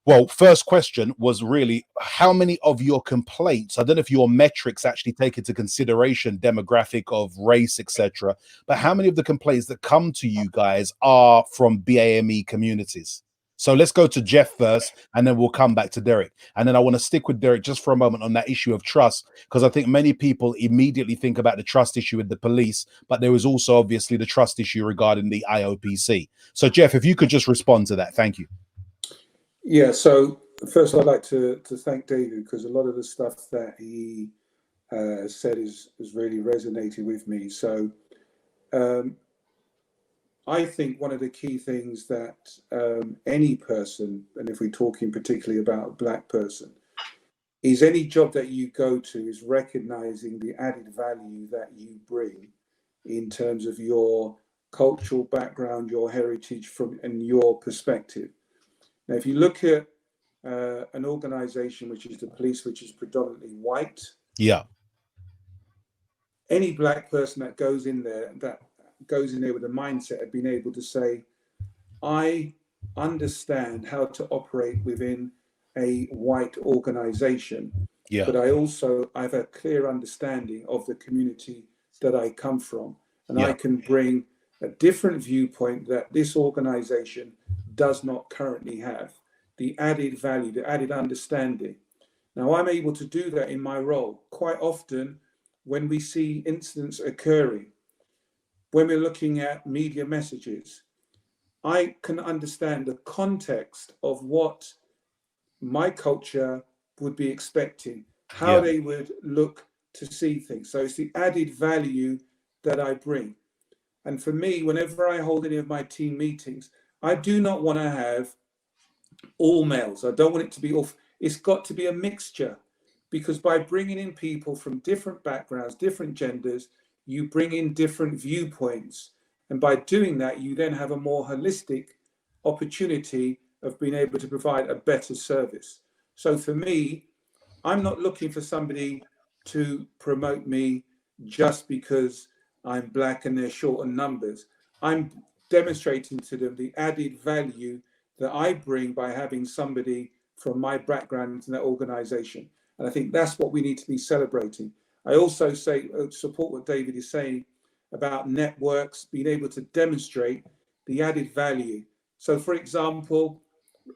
Speaker 1: Well, first question was really how many of your complaints, I don't know if your metrics actually take into consideration demographic of race, etc., but how many of the complaints that come to you guys are from BAME communities? So let's go to Jeff first, and then we'll come back to Derek. And then I want to stick with Derek just for a moment on that issue of trust, because I think many people immediately think about the trust issue with the police, but there was also obviously the trust issue regarding the IOPC. So Jeff, if you could just respond to that. Thank you.
Speaker 3: Yeah, so first I'd like to thank David, because a lot of the stuff that he said has really resonated with me. So I think one of the key things that any person, and if we're talking particularly about a Black person, is any job that you go to is recognizing the added value that you bring in terms of your cultural background, your heritage and your perspective. Now, if you look at an organization which is the police, which is predominantly white,
Speaker 1: yeah,
Speaker 3: any Black person that goes in there with a mindset of being able to say, I understand how to operate within a white organization,
Speaker 1: yeah,
Speaker 3: but I have a clear understanding of the community that I come from, and
Speaker 1: yeah.
Speaker 3: I can bring a different viewpoint that this organization does not currently have, the added value, the added understanding. Now, I'm able to do that in my role. Quite often, when we see incidents occurring, when we're looking at media messages, I can understand the context of what my culture would be expecting, how they would look to see things. So it's the added value that I bring. And for me, whenever I hold any of my team meetings, I do not want to have all males. I don't want it to be off. It's got to be a mixture, because by bringing in people from different backgrounds, different genders, you bring in different viewpoints. And by doing that, you then have a more holistic opportunity of being able to provide a better service. So for me, I'm not looking for somebody to promote me just because I'm Black and they're short on numbers. I'm demonstrating to them the added value that I bring by having somebody from my background into that organization. And I think that's what we need to be celebrating. I also support what David is saying about networks, being able to demonstrate the added value. So for example,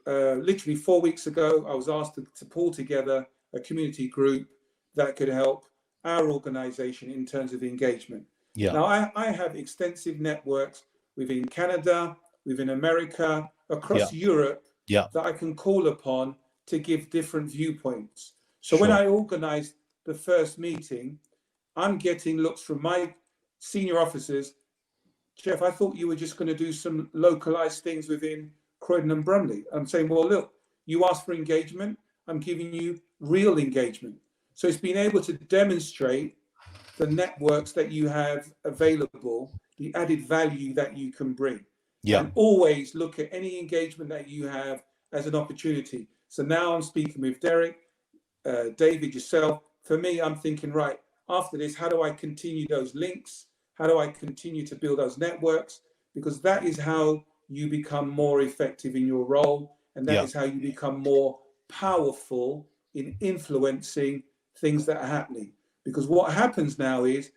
Speaker 3: literally 4 weeks ago, I was asked to pull together a community group that could help our organization in terms of engagement.
Speaker 1: Yeah.
Speaker 3: Now, I have extensive networks within Canada, within America, across Europe, that I can call upon to give different viewpoints. So when I organized the first meeting, I'm getting looks from my senior officers. Jeff, I thought you were just going to do some localized things within Croydon and Bromley. I'm saying, well, look, you asked for engagement. I'm giving you real engagement. So it's being able to demonstrate the networks that you have available, the added value that you can bring. And always look at any engagement that you have as an opportunity. So now I'm speaking with Derek, David, yourself. For me, I'm thinking, right, after this, how do I continue those links? How do I continue to build those networks? Because that is how you become more effective in your role. And that is how you become more powerful in influencing things that are happening. Because what happens now is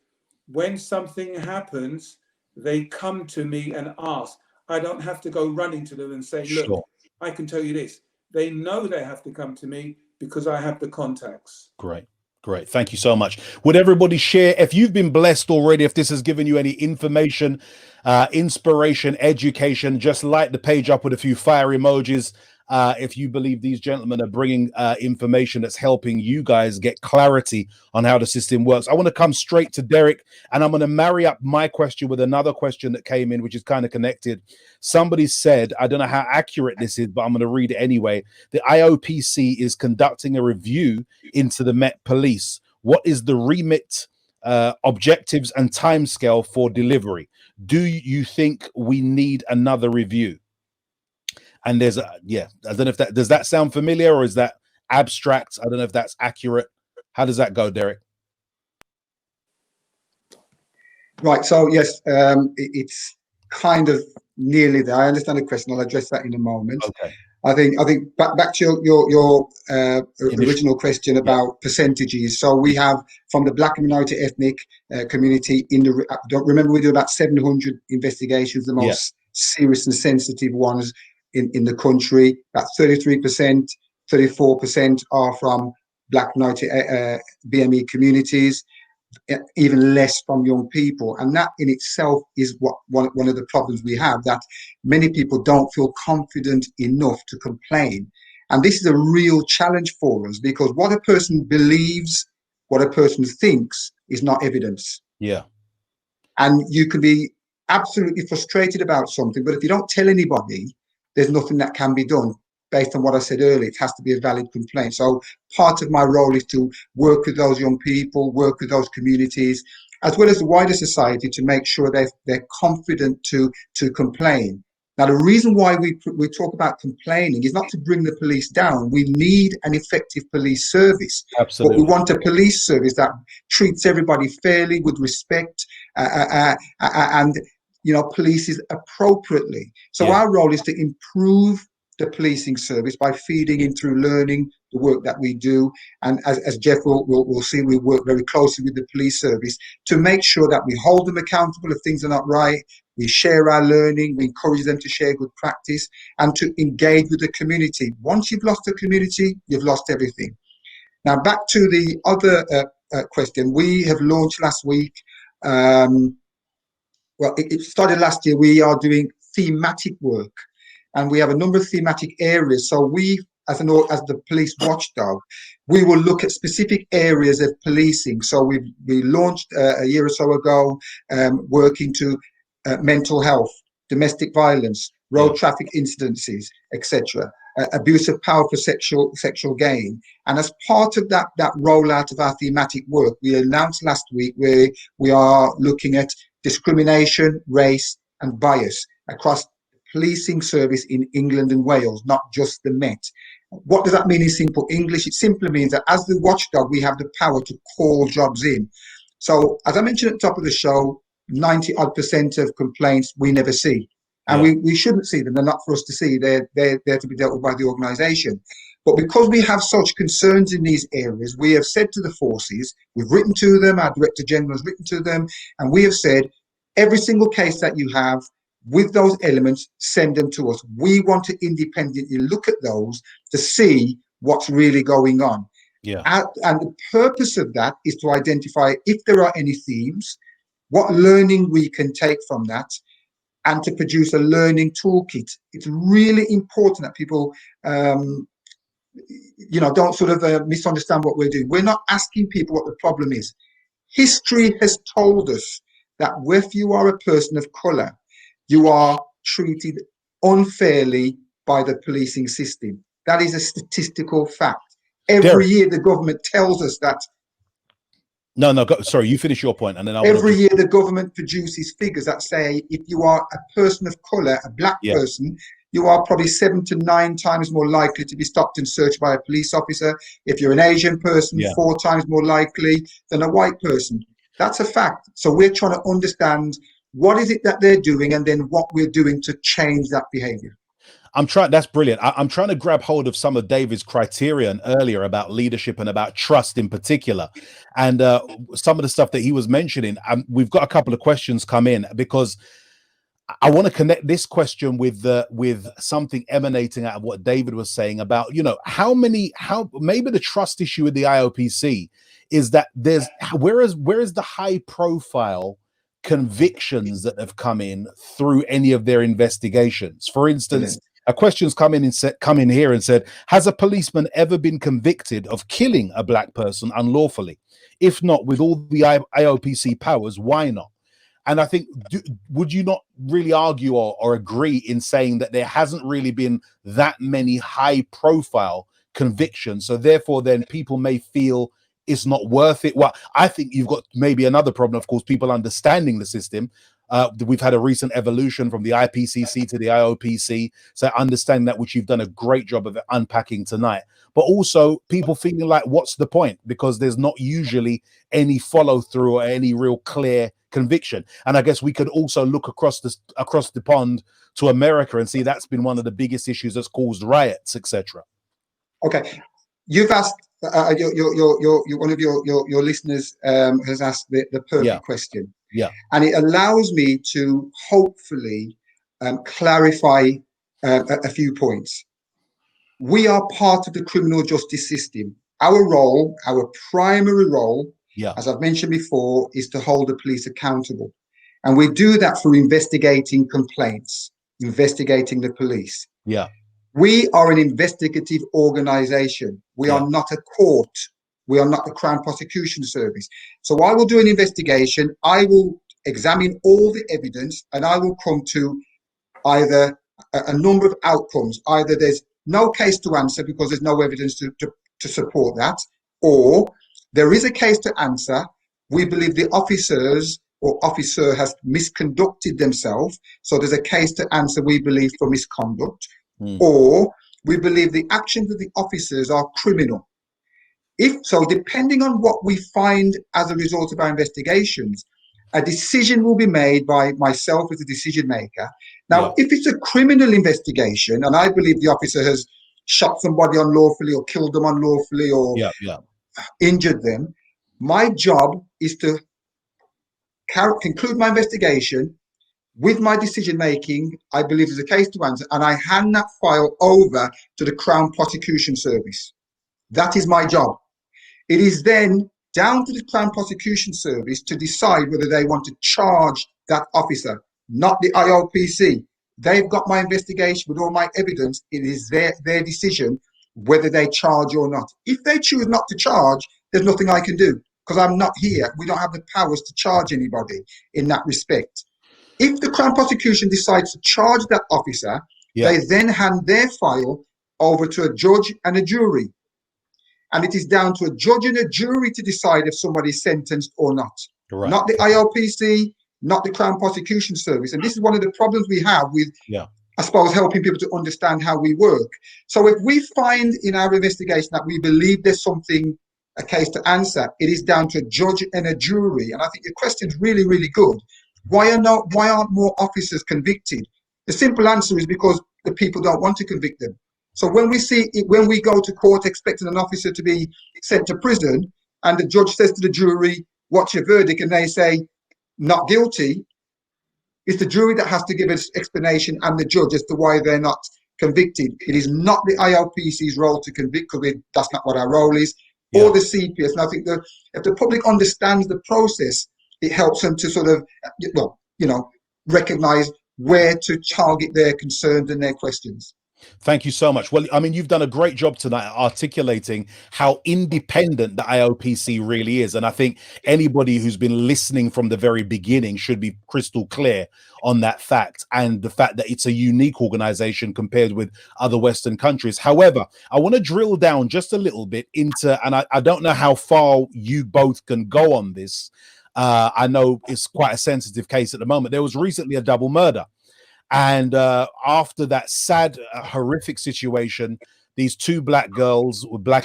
Speaker 3: when something happens, they come to me and ask. I don't have to go running to them and say, look, I can tell you this. They know they have to come to me because I have the contacts.
Speaker 1: Great. Great. Thank you so much. Would everybody share, if you've been blessed already, if this has given you any information, inspiration, education, just light the page up with a few fire emojis. If you believe these gentlemen are bringing information that's helping you guys get clarity on how the system works. I want to come straight to Derek, and I'm going to marry up my question with another question that came in, which is kind of connected. Somebody said, I don't know how accurate this is, but I'm going to read it anyway. The IOPC is conducting a review into the Met Police. What is the remit, objectives, and timescale for delivery? Do you think we need another review? And there's I don't know if that, does that sound familiar or is that abstract? I don't know if that's accurate. How does that go, Derek?
Speaker 4: Right. So yes, it's kind of nearly there. I understand the question. I'll address that in a moment.
Speaker 1: Okay.
Speaker 4: I think back to your original question about percentages. So we have from the Black and minority ethnic community remember we do about 700 investigations, the most serious and sensitive ones in the country. About 33%, 34% are from Black minority BME communities. Even less from young people, and that in itself is one of the problems we have, that many people don't feel confident enough to complain. And this is a real challenge for us, because what a person believes, what a person thinks is not evidence. And you can be absolutely frustrated about something, but if you don't tell anybody, there's nothing that can be done. Based on what I said earlier, it has to be a valid complaint. So part of my role is to work with those young people, work with those communities, as well as the wider society, to make sure they're confident to complain. Now, the reason why we talk about complaining is not to bring the police down. We need an effective police service.
Speaker 1: Absolutely.
Speaker 4: But we want a police service that treats everybody fairly, with respect, and polices appropriately. So our role is to improve the policing service by feeding in through learning the work that we do. And as Jeff will see, we work very closely with the police service to make sure that we hold them accountable if things are not right. We share our learning, we encourage them to share good practice, and to engage with the community. Once you've lost the community, you've lost everything. Now, back to the other question. We have launched last week, it started last year. We are doing thematic work, and we have a number of thematic areas. So we, as the police watchdog, we will look at specific areas of policing. So we launched a year or so ago, working to mental health, domestic violence, road traffic incidences, etc., abuse of power for sexual gain. And as part of that rollout of our thematic work, we announced last week where we are looking at discrimination, race, and bias across policing service in England and Wales, not just the Met. What does that mean in simple English? It simply means that as the watchdog, we have the power to call jobs in. So, as I mentioned at the top of the show, 90% of complaints we never see. And we shouldn't see them. They're not for us to see. They're to be dealt with by the organisation. But because we have such concerns in these areas, we have said to the forces, we've written to them, our Director General has written to them, and we have said, every single case that you have with those elements, send them to us. We want to independently look at those to see what's really going on. And the purpose of that is to identify if there are any themes, what learning we can take from that, and to produce a learning toolkit. It's really important that people don't sort of misunderstand what we're doing. We're not asking people what the problem is. History has told us that if you are a person of colour, you are treated unfairly by the policing system. That is a statistical fact. Every year the government tells us that.
Speaker 1: Sorry, you finish your point, and then
Speaker 4: every year the government produces figures that say if you are a person of colour, a black person, you are probably 7 to 9 times more likely to be stopped and searched by a police officer. If you're an Asian person, 4 times more likely than a white person. That's a fact. So we're trying to understand what is it that they're doing, and then what we're doing to change that behaviour.
Speaker 1: That's brilliant. I'm trying to grab hold of some of David's criterion earlier about leadership and about trust in particular, and some of the stuff that he was mentioning. We've got a couple of questions come in, because I want to connect this question with something emanating out of what David was saying about, how maybe the trust issue with the IOPC is that where is the high profile convictions that have come in through any of their investigations? For instance, a question's come in here and said, has a policeman ever been convicted of killing a black person unlawfully? If not, with all the IOPC powers, why not? And I think, would you not really argue or agree in saying that there hasn't really been that many high profile convictions? So therefore, then people may feel it's not worth it. Well, I think you've got maybe another problem, of course, people understanding the system. We've had a recent evolution from the IPCC to the IOPC. So understanding that, which you've done a great job of unpacking tonight, but also people feeling like, what's the point? Because there's not usually any follow through or any real clear conviction. And I guess we could also look across the pond to America and see that's been one of the biggest issues that's caused riots, etc.
Speaker 4: Okay, you've asked one of your listeners has asked the perfect question.
Speaker 1: Yeah.
Speaker 4: And it allows me to hopefully clarify a few points. We are part of the criminal justice system. Our role, our primary role, as I've mentioned before, is to hold the police accountable. And we do that through investigating complaints, investigating the police.
Speaker 1: Yeah.
Speaker 4: We are an investigative organization. We are not a court. We are not the Crown Prosecution Service. So I will do an investigation. I will examine all the evidence, and I will come to either a number of outcomes. Either there's no case to answer because there's no evidence to support that, or there is a case to answer. We believe the officers or officer has misconducted themselves. So there's a case to answer, we believe, for misconduct. Or we believe the actions of the officers are criminal. If so, depending on what we find as a result of our investigations, a decision will be made by myself as a decision maker. Now, if it's a criminal investigation, and I believe the officer has shot somebody unlawfully or killed them unlawfully or injured them, my job is to conclude my investigation. With my decision making, I believe there's a case to answer, and I hand that file over to the Crown Prosecution Service. That is my job. It is then down to the Crown Prosecution Service to decide whether they want to charge that officer, not the IOPC. They've got my investigation with all my evidence. It is their decision whether they charge or not. If they choose not to charge, there's nothing I can do because I'm not here. We don't have the powers to charge anybody in that respect. If the Crown Prosecution decides to charge that officer, they then hand their file over to a judge and a jury. And it is down to a judge and a jury to decide if somebody is sentenced or not. Not the IOPC, not the Crown Prosecution Service. And this is one of the problems we have with, I suppose, helping people to understand how we work. So if we find in our investigation that we believe there's something, a case to answer, it is down to a judge and a jury. And I think your question is really, really good. Why aren't more officers convicted? The simple answer is because the people don't want to convict them. So when we go to court expecting an officer to be sent to prison, and the judge says to the jury, "What's your verdict?" and they say, "Not guilty," it's the jury that has to give an explanation and the judge as to why they're not convicted. It is not the IOPC's role to convict, because that's not what our role is, or the CPS. And I think that if the public understands the process, it helps them to sort of, recognize where to target their concerns and their questions.
Speaker 1: Thank you so much. Well, I mean, you've done a great job tonight articulating how independent the IOPC really is. And I think anybody who's been listening from the very beginning should be crystal clear on that fact, and the fact that it's a unique organization compared with other Western countries. However, I want to drill down just a little bit into, and I don't know how far you both can go on this. I know it's quite a sensitive case at the moment. There was recently a double murder. And after that sad, horrific situation, these two black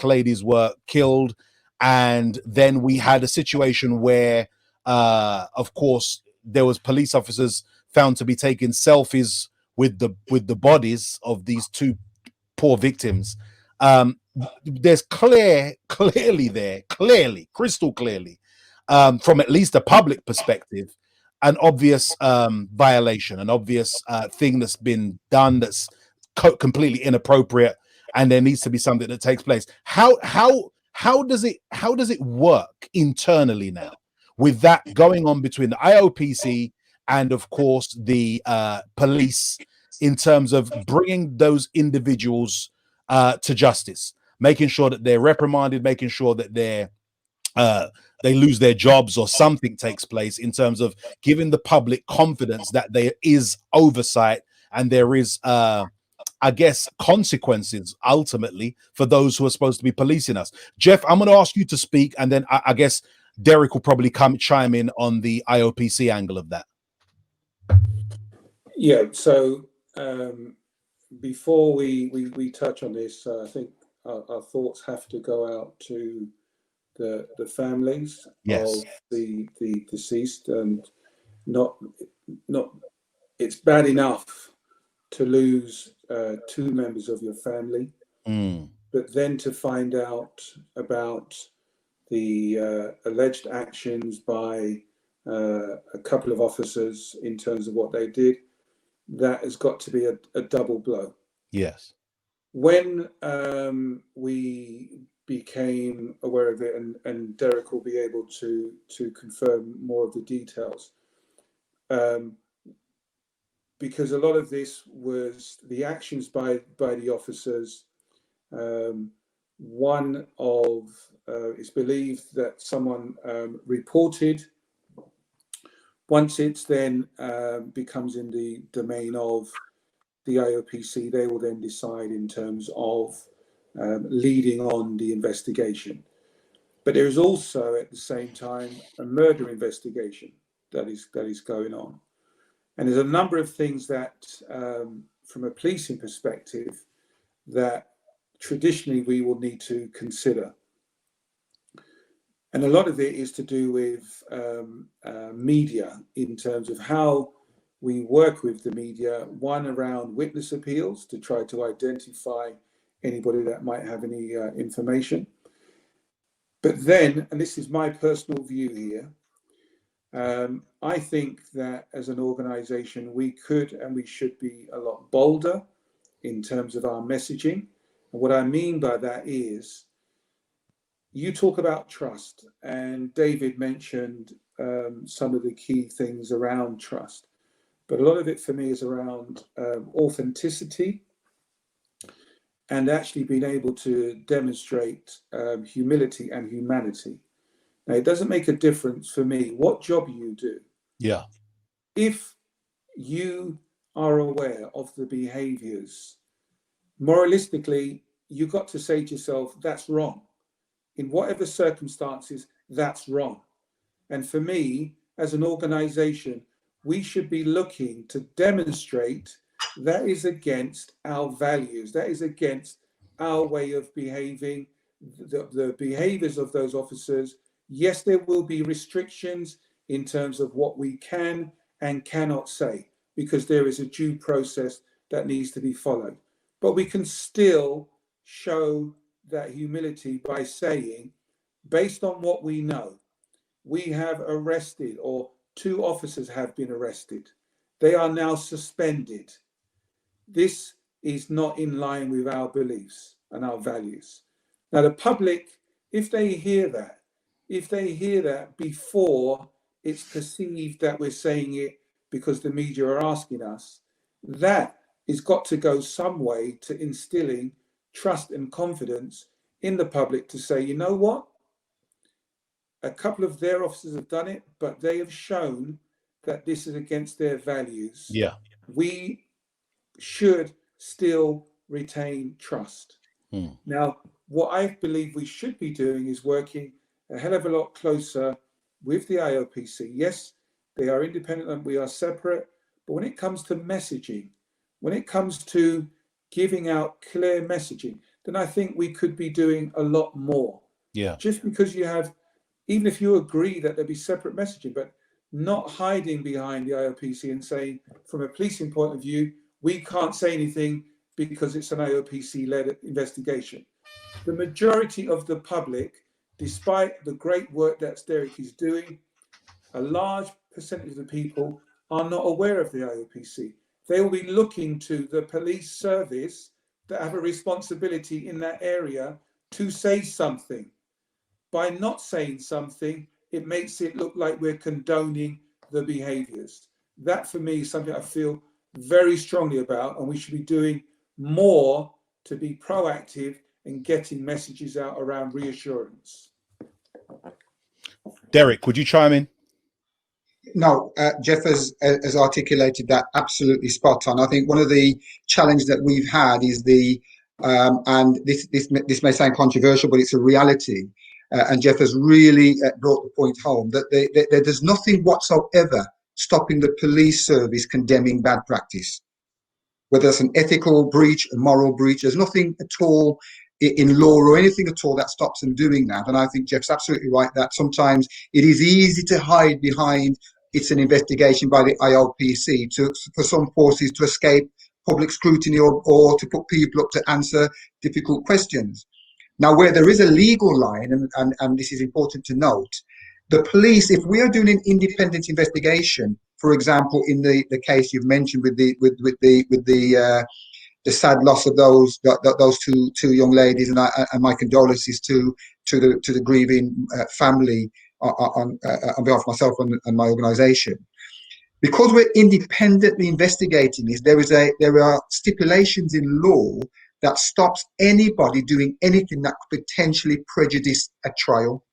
Speaker 1: ladies were killed. And then we had a situation where, of course, there was police officers found to be taking selfies with the bodies of these two poor victims. There's crystal clearly, from at least a public perspective, an obvious violation, an obvious thing that's been done that's completely inappropriate, and there needs to be something that takes place. How does it work internally now with that going on between the IOPC and, of course, the police, in terms of bringing those individuals to justice, making sure that they're reprimanded, making sure that they lose their jobs or something takes place, in terms of giving the public confidence that there is oversight and there is, I guess, consequences ultimately for those who are supposed to be policing us. Jeff, I'm going to ask you to speak, and then I guess Derek will probably chime in on the IOPC angle of that.
Speaker 3: Yeah. So before we touch on this, I think our thoughts have to go out to the families
Speaker 1: Yes.
Speaker 3: of the deceased, and not it's bad enough to lose two members of your family, but then to find out about the alleged actions by a couple of officers in terms of what they did, that has got to be a double blow.
Speaker 1: Yes.
Speaker 3: When we became aware of it, and Derek will be able to confirm more of the details, because a lot of this was the actions by the officers. One of it's believed that someone reported. Once it's then becomes in the domain of the IOPC, they will then decide in terms of leading on the investigation. But there is also at the same time a murder investigation that is going on. And there's a number of things that, from a policing perspective, that traditionally we will need to consider. And a lot of it is to do with media, in terms of how we work with the media, one around witness appeals to try to identify anybody that might have any information. But then, and this is my personal view here, I think that as an organization, we could and we should be a lot bolder in terms of our messaging. And what I mean by that is, you talk about trust, and David mentioned some of the key things around trust. But a lot of it for me is around authenticity and actually being able to demonstrate humility and humanity. Now, it doesn't make a difference for me what job you do.
Speaker 1: Yeah.
Speaker 3: If you are aware of the behaviors, moralistically, you've got to say to yourself, that's wrong. In whatever circumstances, that's wrong. And for me, as an organization, we should be looking to demonstrate that is against our values, that is against our way of behaving, the behaviors of those officers. Yes, there will be restrictions in terms of what we can and cannot say, because there is a due process that needs to be followed. But we can still show that humility by saying, based on what we know, we have arrested, or two officers have been arrested. They are now suspended. This is not in line with our beliefs and our values. Now, the public, if they hear that before it's perceived that we're saying it because the media are asking us, that has got to go some way to instilling trust and confidence in the public to say, you know what? A couple of their officers have done it, but they have shown that this is against their values.
Speaker 1: Yeah.
Speaker 3: We should still retain trust. Now, what I believe we should be doing is working a hell of a lot closer with the IOPC. Yes, they are independent and we are separate, but when it comes to messaging, when it comes to giving out clear messaging, then I think we could be doing a lot more.
Speaker 1: Yeah.
Speaker 3: Just because you have, even if you agree that there be separate messaging, but not hiding behind the IOPC and saying, from a policing point of view, we can't say anything because it's an IOPC-led investigation. The majority of the public, despite the great work that Derek is doing, a large percentage of the people are not aware of the IOPC. They will be looking to the police service that have a responsibility in that area to say something. By not saying something, it makes it look like we're condoning the behaviors. That, for me, is something I feel very strongly about, and we should be doing more to be proactive in getting messages out around reassurance.
Speaker 1: Derek, would you chime in?
Speaker 4: No, Jeff has articulated that absolutely spot on. I think one of the challenges that we've had is and this may sound controversial, but it's a reality. And Jeff has really brought the point home that there's nothing whatsoever stopping the police service condemning bad practice. Whether it's an ethical breach, a moral breach, there's nothing at all in law or anything at all that stops them doing that. And I think Jeff's absolutely right that sometimes it is easy to hide behind it's an investigation by the IOPC for some forces to escape public scrutiny or to put people up to answer difficult questions. Now, where there is a legal line, and this is important to note, the police, if we are doing an independent investigation, for example, in the case you've mentioned with the sad loss of those two young ladies, and my condolences to the grieving family on behalf of myself and my organisation. Because we're independently investigating this, there are stipulations in law that stops anybody doing anything that could potentially prejudice a trial.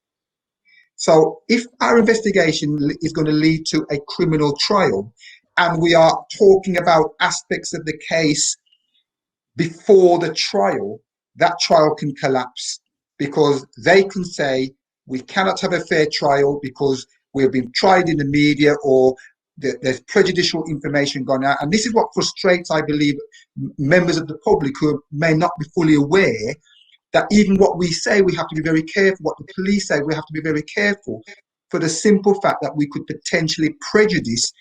Speaker 4: So if our investigation is going to lead to a criminal trial, and we are talking about aspects of the case before the trial, that trial can collapse because they can say, we cannot have a fair trial because we've been tried in the media or there's prejudicial information gone out. And this is what frustrates, I believe, members of the public who may not be fully aware that even what we say, we have to be very careful. What the police say, we have to be very careful for the simple fact that we could potentially prejudice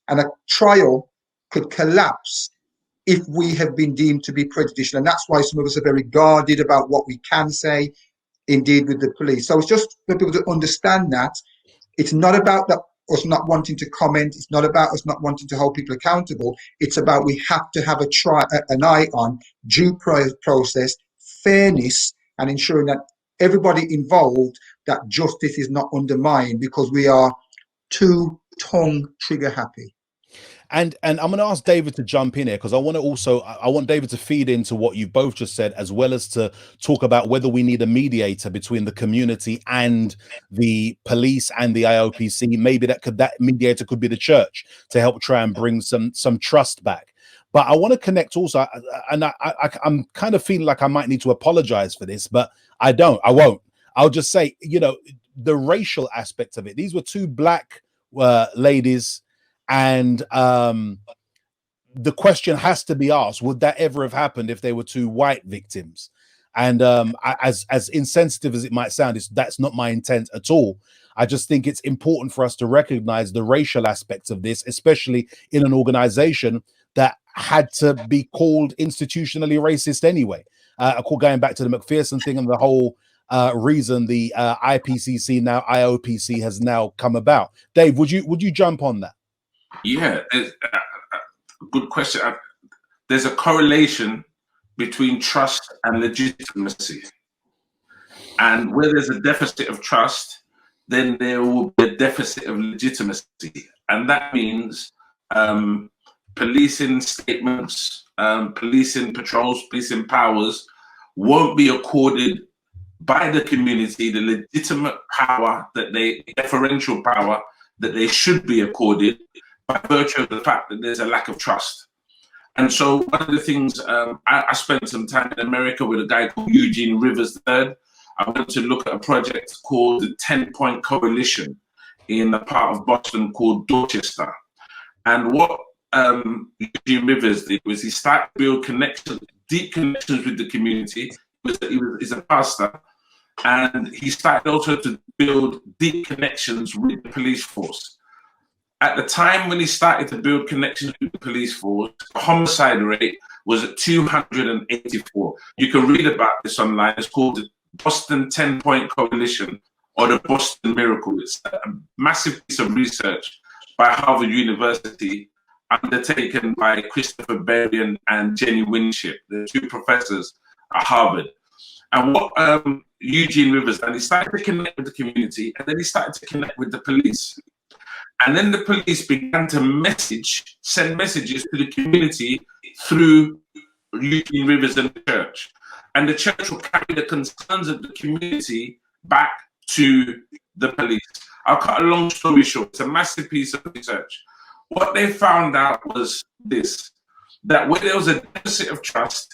Speaker 4: and a trial could collapse if we have been deemed to be prejudicial. And that's why some of us are very guarded about what we can say, indeed, with the police. So it's just for people to understand that it's not about us not wanting to comment. It's not about us not wanting to hold people accountable. It's about we have to have an eye on due process, fairness, and ensuring that everybody involved, that justice is not undermined because we are too tongue trigger happy.
Speaker 1: And I'm going to ask David to jump in here because I want David to feed into what you both just said, as well as to talk about whether we need a mediator between the community and the police and the IOPC. Maybe that mediator could be the church to help try and bring some trust back. But I want to connect also, and I'm kind of feeling like I might need to apologize for this, but I won't. I'll just say, the racial aspect of it. These were two black ladies. And the question has to be asked, would that ever have happened if they were two white victims? And as insensitive as it might sound, that's not my intent at all. I just think it's important for us to recognize the racial aspects of this, especially in an organization that had to be called institutionally racist anyway. Going back to the McPherson thing and the whole reason the IPCC, now IOPC, has now come about. Dave, would you jump on that?
Speaker 2: Yeah, good question. There's a correlation between trust and legitimacy. And where there's a deficit of trust, then there will be a deficit of legitimacy. And that means policing statements, policing patrols, policing powers won't be accorded by the community the legitimate power deferential power that they should be accorded, by virtue of the fact that there's a lack of trust. And so one of the things, I spent some time in America with a guy called Eugene Rivers III. I went to look at a project called the 10-Point Coalition in a part of Boston called Dorchester. And what Eugene Rivers did was he started to build connections, deep connections with the community. He's a pastor. And he started also to build deep connections with the police force. At the time when he started to build connections with the police force, the homicide rate was at 284. You can read about this online. It's called the Boston 10-Point Coalition, or the Boston Miracle. It's a massive piece of research by Harvard University, undertaken by Christopher Berrien and Jenny Winship, the two professors at Harvard. And what Eugene Rivers done, he started to connect with the community, and then he started to connect with the police. And then the police began to send messages to the community through Eugene Rivers and the church. And the church will carry the concerns of the community back to the police. I'll cut a long story short. It's a massive piece of research. What they found out was this, that where there was a deficit of trust,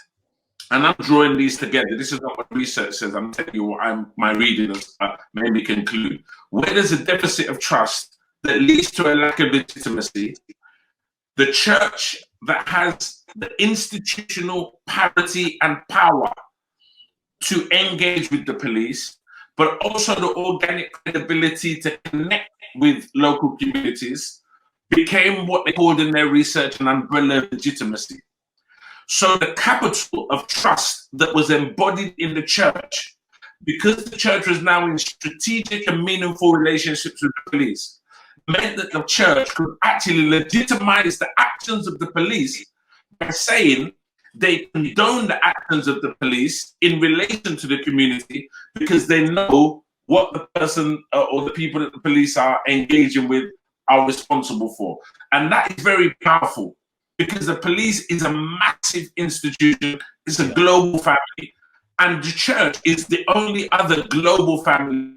Speaker 2: and I'm drawing these together. This is not what research says. I'm telling you what my reading has made me conclude. Where there's a deficit of trust, that leads to a lack of legitimacy, the church that has the institutional parity and power to engage with the police, but also the organic credibility to connect with local communities, became what they called in their research an umbrella of legitimacy. So the capital of trust that was embodied in the church, because the church was now in strategic and meaningful relationships with the police, meant that the church could actually legitimize the actions of the police by saying they condone the actions of the police in relation to the community because they know what the person or the people that the police are engaging with are responsible for. And that is very powerful because the police is a massive institution, it's a global family, and the church is the only other global family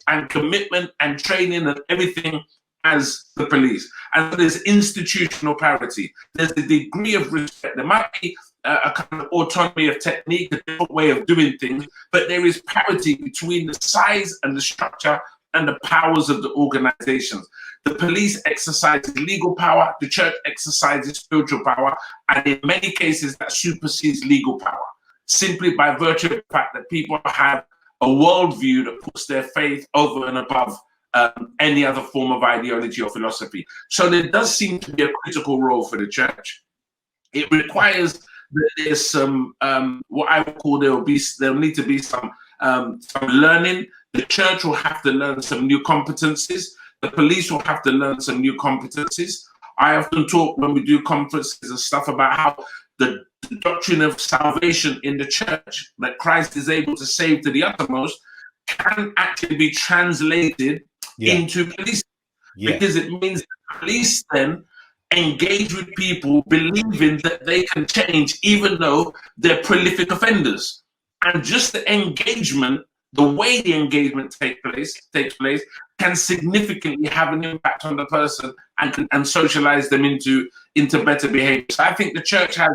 Speaker 2: and commitment and training and everything as the police. And there's institutional parity. There's a degree of respect. There might be a kind of autonomy of technique, a different way of doing things, but there is parity between the size and the structure and the powers of the organizations. The police exercises legal power, the church exercises spiritual power, and in many cases that supersedes legal power, simply by virtue of the fact that people have a worldview that puts their faith over and above any other form of ideology or philosophy. So there does seem to be a critical role for the church. It requires that there's some, what I would call there'll need to be some learning. The church will have to learn some new competencies. The police will have to learn some new competencies. I often talk when we do conferences and stuff about how the doctrine of salvation in the church, that Christ is able to save to the uttermost, can actually be translated into police. Because it means that police then engage with people believing that they can change even though they're prolific offenders. And just the engagement, the way the engagement takes place can significantly have an impact on the person and socialize them into better behavior. So I think the church has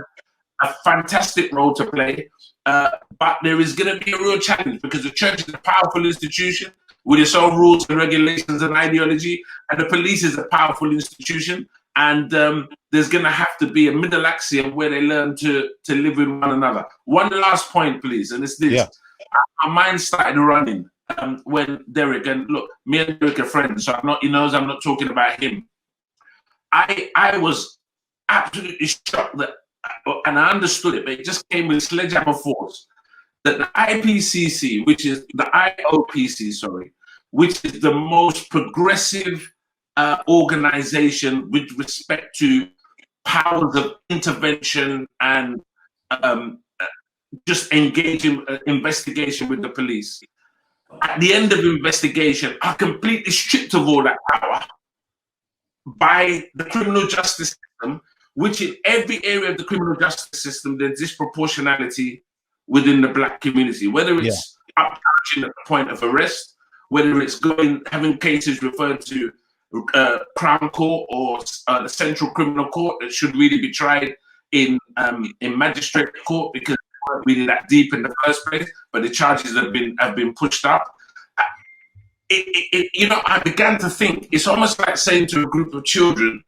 Speaker 2: a fantastic role to play, but there is going to be a real challenge because the church is a powerful institution with its own rules and regulations and ideology, and the police is a powerful institution, and there's going to have to be a middle axiom where they learn to live with one another. One last point, please, and it's this. Yeah. My mind started running when Derek, and look, me and Derek are friends, so he knows I'm not talking about him. I was absolutely shocked that, and I understood it, but it just came with sledgehammer force, that the IPCC, which is the IOPC, sorry, which is the most progressive organization with respect to powers of intervention and just engaging investigation with the police. At the end of investigation, are completely stripped of all that power by the criminal justice system, which in every area of the criminal justice system, there's disproportionality within the Black community, whether it's up-charging at the point of arrest, whether it's having cases referred to Crown Court or the Central Criminal Court that should really be tried in magistrate court because they weren't really that deep in the first place, but the charges have been pushed up. I began to think it's almost like saying to a group of children,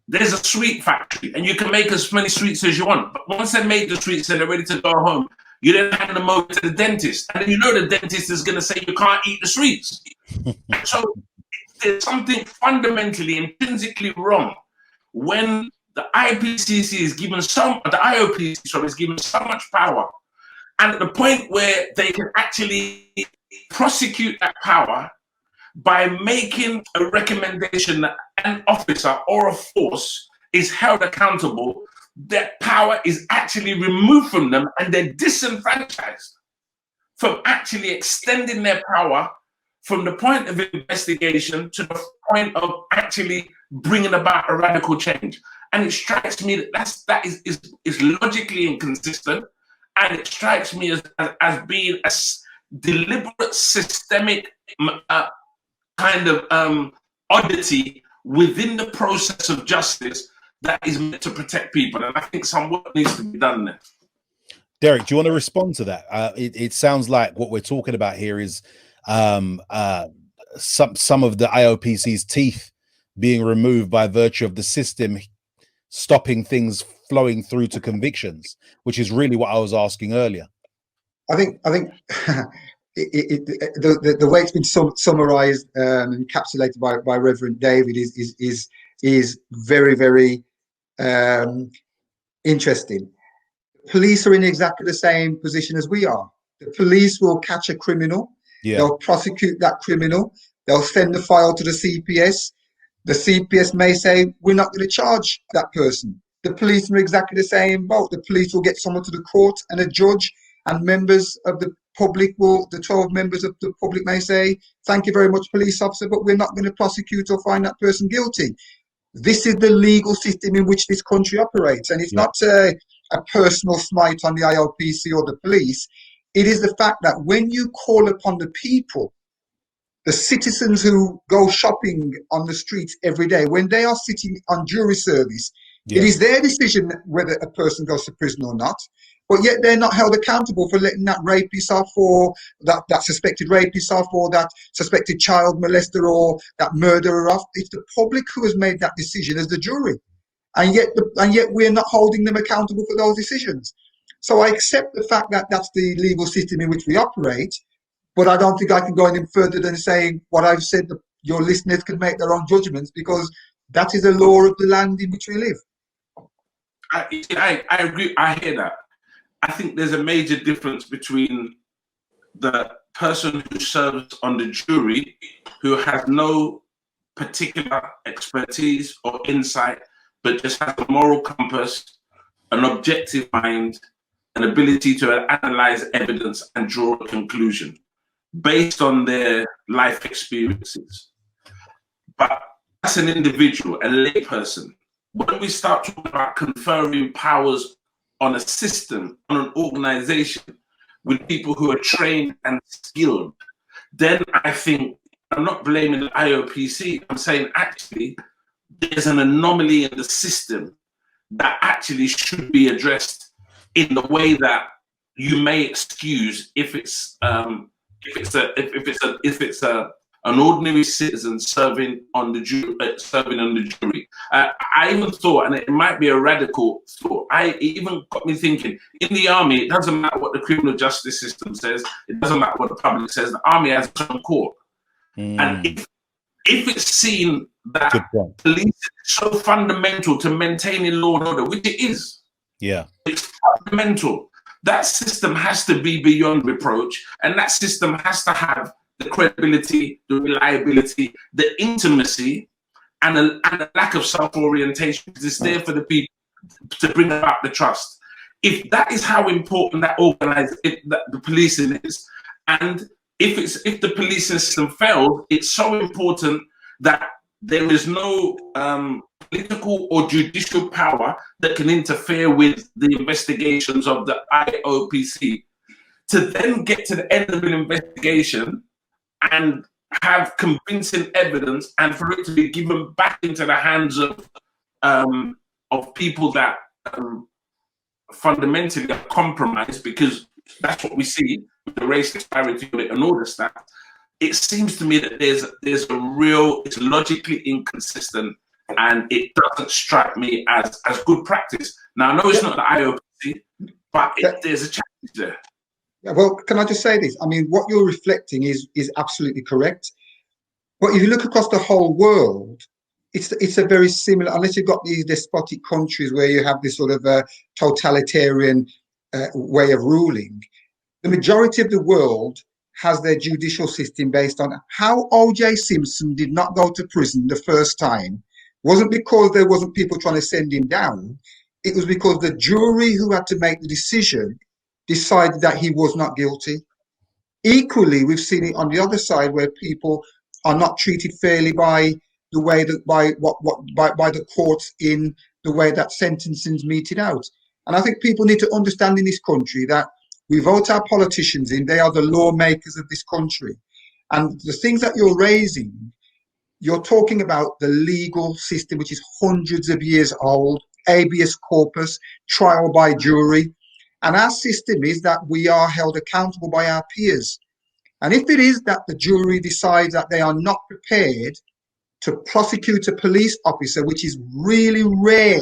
Speaker 2: there's a sweet factory and you can make as many sweets as you want, but once they make the sweets and they're ready to go home, you then hand them over to the dentist, and the dentist is going to say you can't eat the sweets. So there's something fundamentally, intrinsically wrong when the IPCC is given the IOPC is given so much power, and at the point where they can actually prosecute that power by making a recommendation that an officer or a force is held accountable, that power is actually removed from them and they're disenfranchised from actually extending their power from the point of investigation to the point of actually bringing about a radical change. And it strikes me that is logically inconsistent, and it strikes me as being a deliberate systemic kind of oddity within the process of justice that is meant to protect people. And I think some work needs to be done there.
Speaker 1: Derek, do you want to respond to that? It sounds like what we're talking about here is some of the IOPC's teeth being removed by virtue of the system stopping things flowing through to convictions, which is really what I was asking earlier.
Speaker 4: I think the way it's been summarized and encapsulated by Reverend David is very, very interesting. Police are in exactly the same position as we are. The police will catch a criminal, they'll prosecute that criminal, they'll send the file to the CPS. The CPS may say, we're not going to charge that person. The police are exactly the same boat. The police will get someone to the court, and a judge and members of the public the 12 members of the public may say, thank you very much, police officer, but we're not going to prosecute or find that person guilty. This is the legal system in which this country operates. And it's not a personal slight on the IOPC or the police. It is the fact that when you call upon the people, the citizens who go shopping on the streets every day, when they are sitting on jury service, it is their decision whether a person goes to prison or not. But yet they're not held accountable for letting that rapist off, or that suspected rapist off, or that suspected child molester, or that murderer off. It's the public who has made that decision as the jury. And yet we're not holding them accountable for those decisions. So I accept the fact that that's the legal system in which we operate, but I don't think I can go any further than saying what I've said. Your listeners can make their own judgments, because that is the law of the land in which we live.
Speaker 2: I agree. I hear that. I think there's a major difference between the person who serves on the jury, who has no particular expertise or insight, but just has a moral compass, an objective mind, an ability to analyze evidence and draw a conclusion based on their life experiences. But as an individual, a layperson, when we start talking about conferring powers on a system, on an organization, with people who are trained and skilled, then I think, I'm not blaming the IOPC, I'm saying actually there's an anomaly in the system that actually should be addressed in the way that you may excuse if it's an ordinary citizen serving on the jury. I even thought, and it might be a radical thought, it even got me thinking, in the army, it doesn't matter what the criminal justice system says, it doesn't matter what the public says, the army has its own court. And if it's seen that police is so fundamental to maintaining law and order, which it is, it's fundamental, that system has to be beyond reproach, and that system has to have the credibility, the reliability, the intimacy, and a lack of self-orientation. It's there for the people to bring about the trust. If that is how important that the policing is, and if the policing system fails, it's so important that there is no political or judicial power that can interfere with the investigations of the IOPC. To then get to the end of an investigation and have convincing evidence, and for it to be given back into the hands of people that fundamentally are compromised, because that's what we see with the race disparity and all this stuff. It seems to me that there's it's logically inconsistent, and it doesn't strike me as good practice. Now, I know it's not the IOPC, but there's a challenge there.
Speaker 4: Yeah, well, can I just say this? I mean, what you're reflecting is absolutely correct. But if you look across the whole world, it's a very similar, unless you've got these despotic countries where you have this sort of totalitarian way of ruling. The majority of the world has their judicial system based on how O.J. Simpson did not go to prison the first time. Wasn't because there wasn't people trying to send him down. It was because the jury who had to make the decision decided that he was not guilty. Equally, we've seen it on the other side, where people are not treated fairly by the way that by the courts in the way that sentencing's meted out. And I think people need to understand in this country that we vote our politicians in; they are the lawmakers of this country. And the things that you're raising, you're talking about the legal system, which is hundreds of years old, habeas corpus, trial by jury. And our system is that we are held accountable by our peers. And if it is that the jury decides that they are not prepared to prosecute a police officer, which is really rare,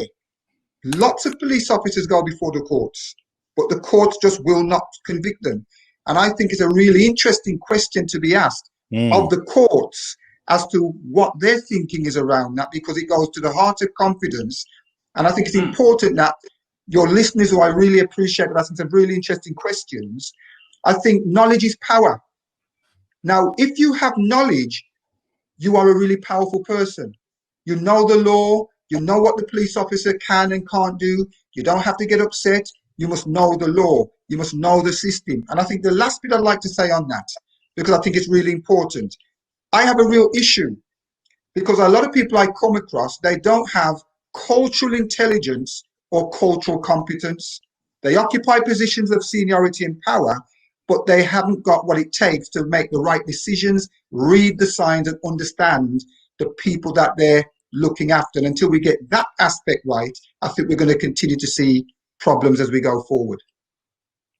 Speaker 4: lots of police officers go before the courts, but the courts just will not convict them. And I think it's a really interesting question to be asked of the courts as to what their thinking is around that, because it goes to the heart of confidence. And I think it's important that your listeners, who I really appreciate, asking some really interesting questions. I think knowledge is power. Now, if you have knowledge, you are a really powerful person. You know the law, you know what the police officer can and can't do. You don't have to get upset. You must know the law. You must know the system. And I think the last bit I'd like to say on that, because I think it's really important, I have a real issue because a lot of people I come across, they don't have cultural intelligence or cultural competence. They occupy positions of seniority and power, but they haven't got what it takes to make the right decisions, read the signs, and understand the people that they're looking after. And until we get that aspect right, I think we're going to continue to see problems as we go forward.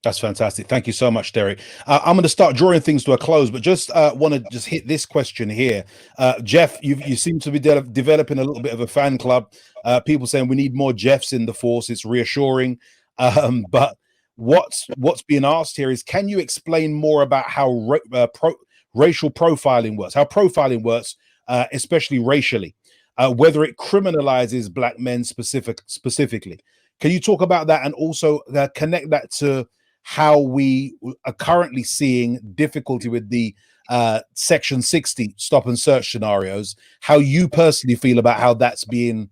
Speaker 1: That's fantastic. Thank you so much, Derek. I'm going to start drawing things to a close, but just want to just hit this question here. Jeff, you seem to be developing a little bit of a fan club. People saying we need more Jeffs in the force. It's reassuring. But what's being asked here is, can you explain more about how racial profiling works, how profiling works, especially racially, whether it criminalizes black men specifically? Can you talk about that and also connect that to how we are currently seeing difficulty with the Section 60 stop and search scenarios, how you personally feel about how that's being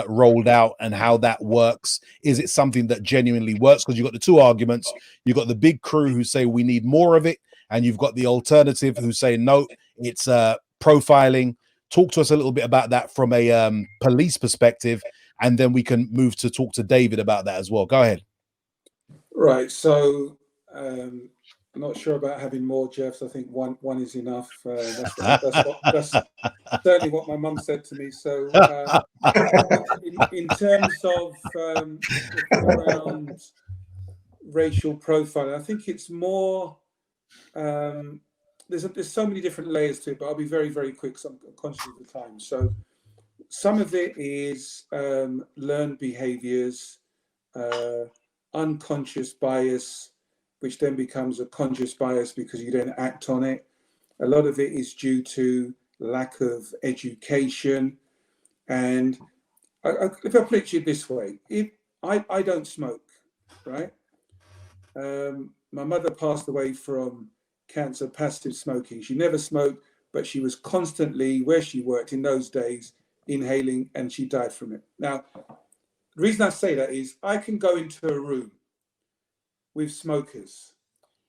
Speaker 1: rolled out and how that works? Is it something that genuinely works? Because you've got the two arguments. You've got the big crew who say we need more of it, and you've got the alternative who say no, it's profiling. Talk to us a little bit about that from a police perspective, and then we can move to talk to David about that as well. Go ahead.
Speaker 3: Right. So I'm not sure about having more Jeffs. I think one is enough. That's certainly what my mum said to me. So in terms of around racial profiling, I think it's more. There's so many different layers to it, but I'll be very, very quick. So I'm conscious of the time. So some of it is learned behaviors, unconscious bias, which then becomes a conscious bias because you then act on it. A lot of it is due to lack of education. And if I put it this way, if I don't smoke, right? My mother passed away from cancer, passive smoking. She never smoked, but she was constantly, where she worked in those days, inhaling, and she died from it. Now, the reason I say that is I can go into a room with smokers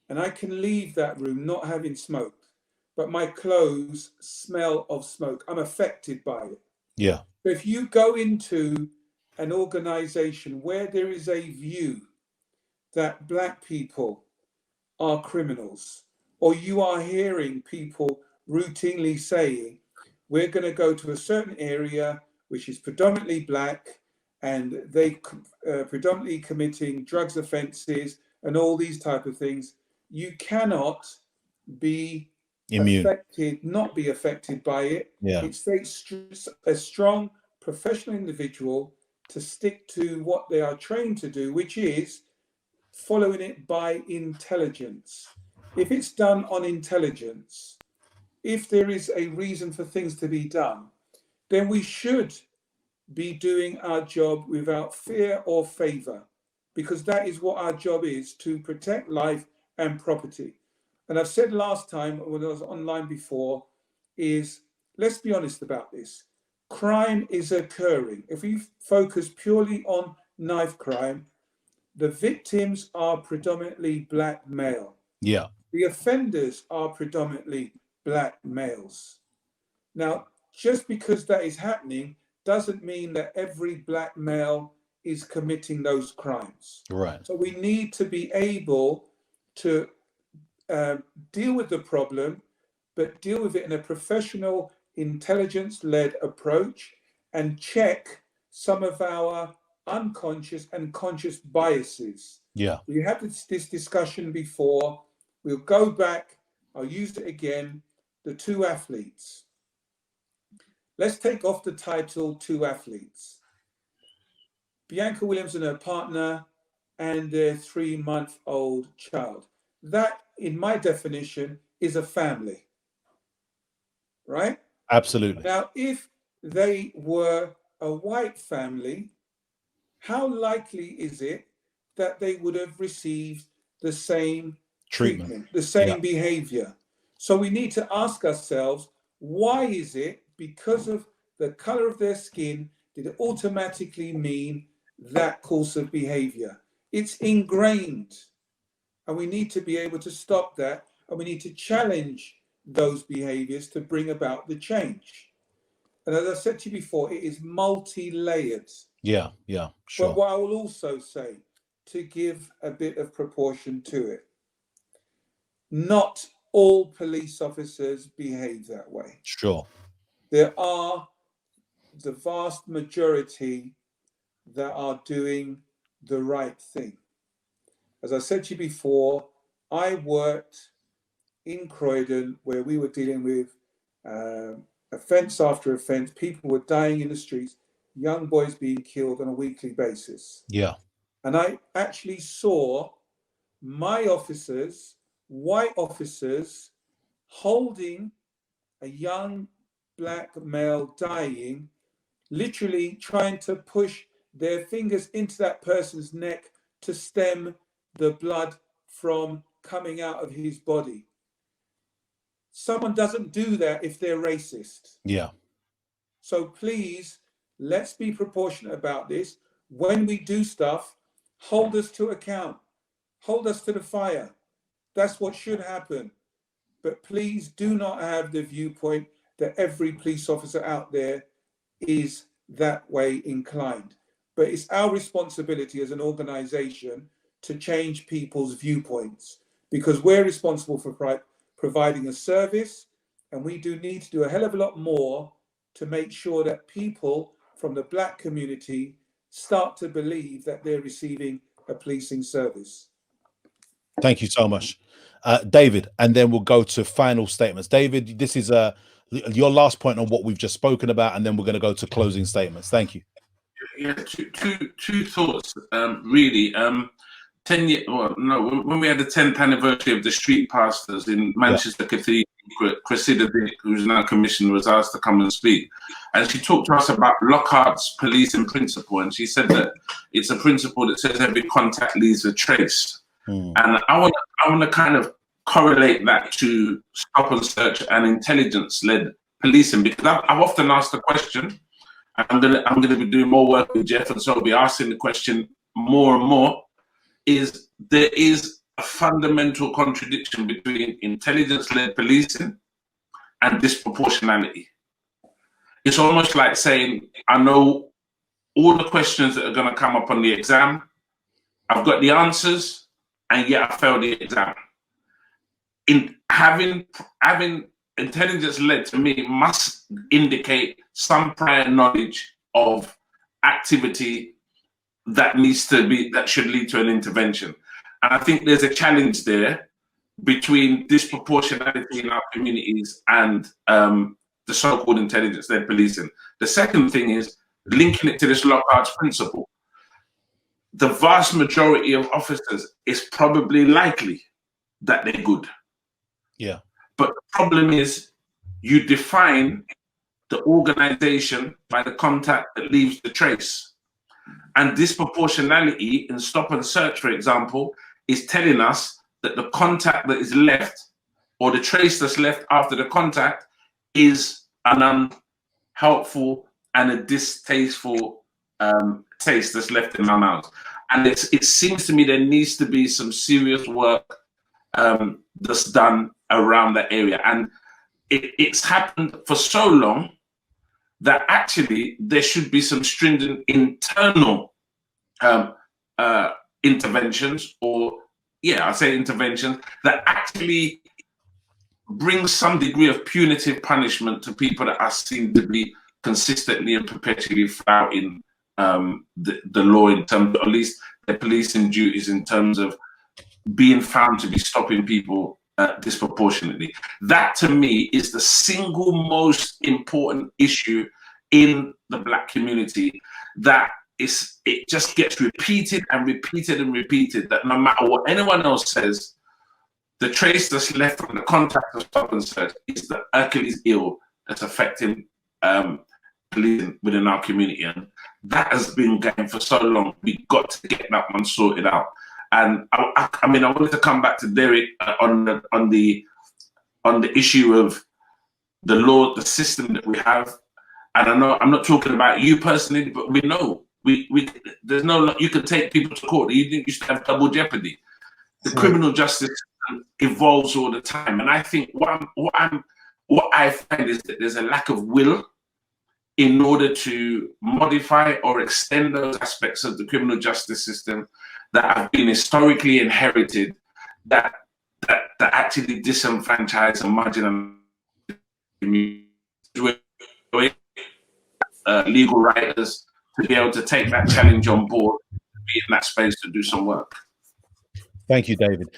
Speaker 3: and I can leave that room not having smoked, but my clothes smell of smoke. I'm affected by it.
Speaker 1: Yeah.
Speaker 3: But if you go into an organization where there is a view that black people are criminals, or you are hearing people routinely saying, we're going to go to a certain area which is predominantly black, and they predominantly committing drugs offences and all these type of things, you cannot be
Speaker 1: immune,
Speaker 3: not be affected by it.
Speaker 1: Yeah.
Speaker 3: It takes a strong professional individual to stick to what they are trained to do, which is following it by intelligence. If it's done on intelligence, if there is a reason for things to be done, then we should be doing our job without fear or favor, because that is what our job is, to protect life and property. And I've said last time when I was online before is, let's be honest about this. Crime is occurring. If we focus purely on knife crime, the victims are predominantly black male.
Speaker 1: Yeah.
Speaker 3: The offenders are predominantly black males. Now, just because that is happening doesn't mean that every black male is committing those crimes.
Speaker 1: Right.
Speaker 3: So we need to be able to deal with the problem, but deal with it in a professional, intelligence-led approach, and check some of our unconscious and conscious biases.
Speaker 1: Yeah.
Speaker 3: We had this discussion before. We'll go back I'll use it again, the two athletes. Let's take off the title two athletes. Bianca Williams and her partner and their 3-month-old child. That, in my definition, is a family, right?
Speaker 1: Absolutely.
Speaker 3: Now, if they were a white family, how likely is it that they would have received the same treatment, the same behavior? So we need to ask ourselves, why is it, because of the color of their skin, did it automatically mean that course of behavior? It's ingrained, and we need to be able to stop that, and we need to challenge those behaviors to bring about the change. And as I said to you before, it is multi-layered.
Speaker 1: Yeah, sure.
Speaker 3: But what I will also say, to give a bit of proportion to it, not all police officers behave that way.
Speaker 1: Sure.
Speaker 3: There are the vast majority that are doing the right thing. As I said to you before, I worked in Croydon where we were dealing with offence after offence. People were dying in the streets, young boys being killed on a weekly basis.
Speaker 1: Yeah.
Speaker 3: And I actually saw my officers, white officers, holding a young black male dying, literally trying to push their fingers into that person's neck to stem the blood from coming out of his body. Someone doesn't do that if they're racist.
Speaker 1: Yeah.
Speaker 3: So please, let's be proportionate about this. When we do stuff, hold us to account. Hold us to the fire. That's what should happen. But please do not have the viewpoint that every police officer out there is that way inclined. But it's our responsibility as an organization to change people's viewpoints, because we're responsible for providing a service, and we do need to do a hell of a lot more to make sure that people from the black community start to believe that they're receiving a policing service.
Speaker 1: Thank you so much, David, and then we'll go to final statements. David, this is your last point on what we've just spoken about, and then we're going to go to closing statements. Thank you.
Speaker 2: Yeah, two thoughts, really. 10 years, well, no, when we had the 10th anniversary of the street pastors in Manchester Cathedral, Cressida Dick, who's now commissioned, was asked to come and speak. And she talked to us about Lockhart's policing principle. And she said that it's a principle that says every contact leaves a trace. And I want to kind of correlate that to stop and search and intelligence-led policing, because I've often asked the question. I'm gonna be doing more work with Jeff, and so I'll be asking the question more and more. There is a fundamental contradiction between intelligence-led policing and disproportionality. It's almost like saying, I know all the questions that are going to come up on the exam, I've got the answers, and yet I failed the exam. In having intelligence-led, to me, must indicate some prior knowledge of activity that should lead to an intervention. And I think there's a challenge there between disproportionality in our communities and the so-called intelligence-led policing. The second thing is linking it to this Lockhart's principle. The vast majority of officers is probably likely that they're good. Yeah. But the problem is you define the organization by the contact that leaves the trace. And disproportionality in stop and search, for example, is telling us that the contact that is left, or the trace that's left after the contact, is an unhelpful and a distasteful taste that's left in our mouths. And it seems to me there needs to be some serious work that's done around that area. And it's happened for so long that actually there should be some stringent internal interventions, or interventions that actually bring some degree of punitive punishment to people that are seen to be consistently and perpetually flouting the law, in terms of at least their policing duties, in terms of being found to be stopping people disproportionately. That to me is the single most important issue in the Black community, that it just gets repeated and repeated and repeated, that no matter what anyone else says, the trace that's left from the contact of someone said is the Achilles heel that's affecting policing within our community. And that has been going for so long. We've got to get that one sorted out. And I mean, I wanted to come back to Derek on the issue of the law, the system that we have. And I know I'm not talking about you personally, but we know there's no, you can take people to court. You didn't used to have double jeopardy. The criminal justice system evolves all the time, and I think what I find is that there's a lack of will in order to modify or extend those aspects of the criminal justice system that have been historically inherited, that actually disenfranchise and marginalize legal writers to be able to take that challenge on board, be in that space to do some work.
Speaker 1: Thank you, David.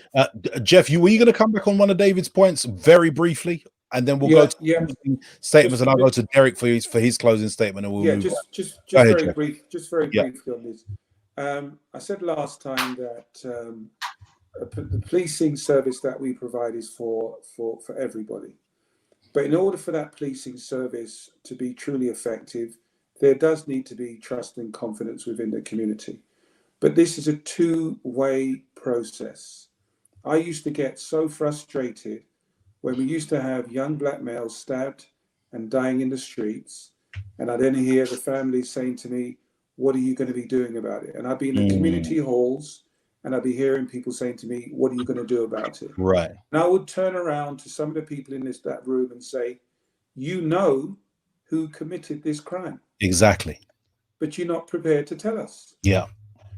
Speaker 1: Jeff, were you going to come back on one of David's points very briefly, and then we'll go to statements, and I'll go to Derek for his closing statement, and we'll move on.
Speaker 3: Just very briefly on this. I said last time that the policing service that we provide is for everybody. But in order for that policing service to be truly effective, there does need to be trust and confidence within the community. But this is a two-way process. I used to get so frustrated when we used to have young Black males stabbed and dying in the streets, and I then hear the families saying to me, "What are you going to be doing about it?" And I'd be in the community halls, and I'd be hearing people saying to me, "What are you going to do about it?"
Speaker 1: Right.
Speaker 3: And I would turn around to some of the people in that room and say, "You know who committed this crime.
Speaker 1: Exactly.
Speaker 3: But you're not prepared to tell us."
Speaker 1: Yeah.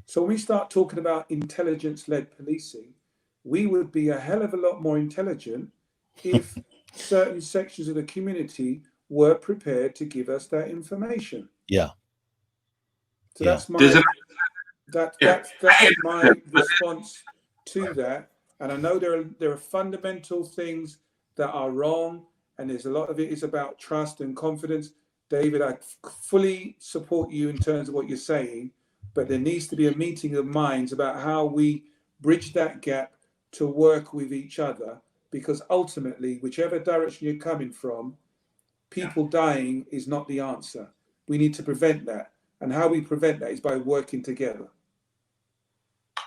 Speaker 3: So when we start talking about intelligence-led policing, we would be a hell of a lot more intelligent if certain sections of the community were prepared to give us that information.
Speaker 1: Yeah.
Speaker 3: So that's my response to that. And I know there are fundamental things that are wrong, and there's a lot of it is about trust and confidence. David, I fully support you in terms of what you're saying, but there needs to be a meeting of minds about how we bridge that gap to work with each other, because ultimately, whichever direction you're coming from, people dying is not the answer. We need to prevent that. And how we prevent that is by working together.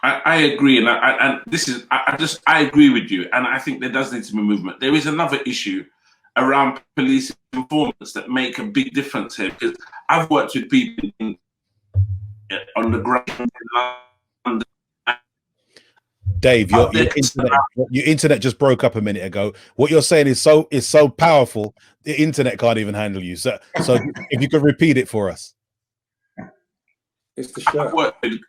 Speaker 2: I agree, and I agree with you, and I think there does need to be movement. There is another issue around police informants that make a big difference here, because I've worked with people on the ground in London.
Speaker 1: Dave, your internet just broke up a minute ago. What you're saying is so powerful, the internet can't even handle you. So if you could repeat it for us.
Speaker 3: It's the show.
Speaker 2: I've worked with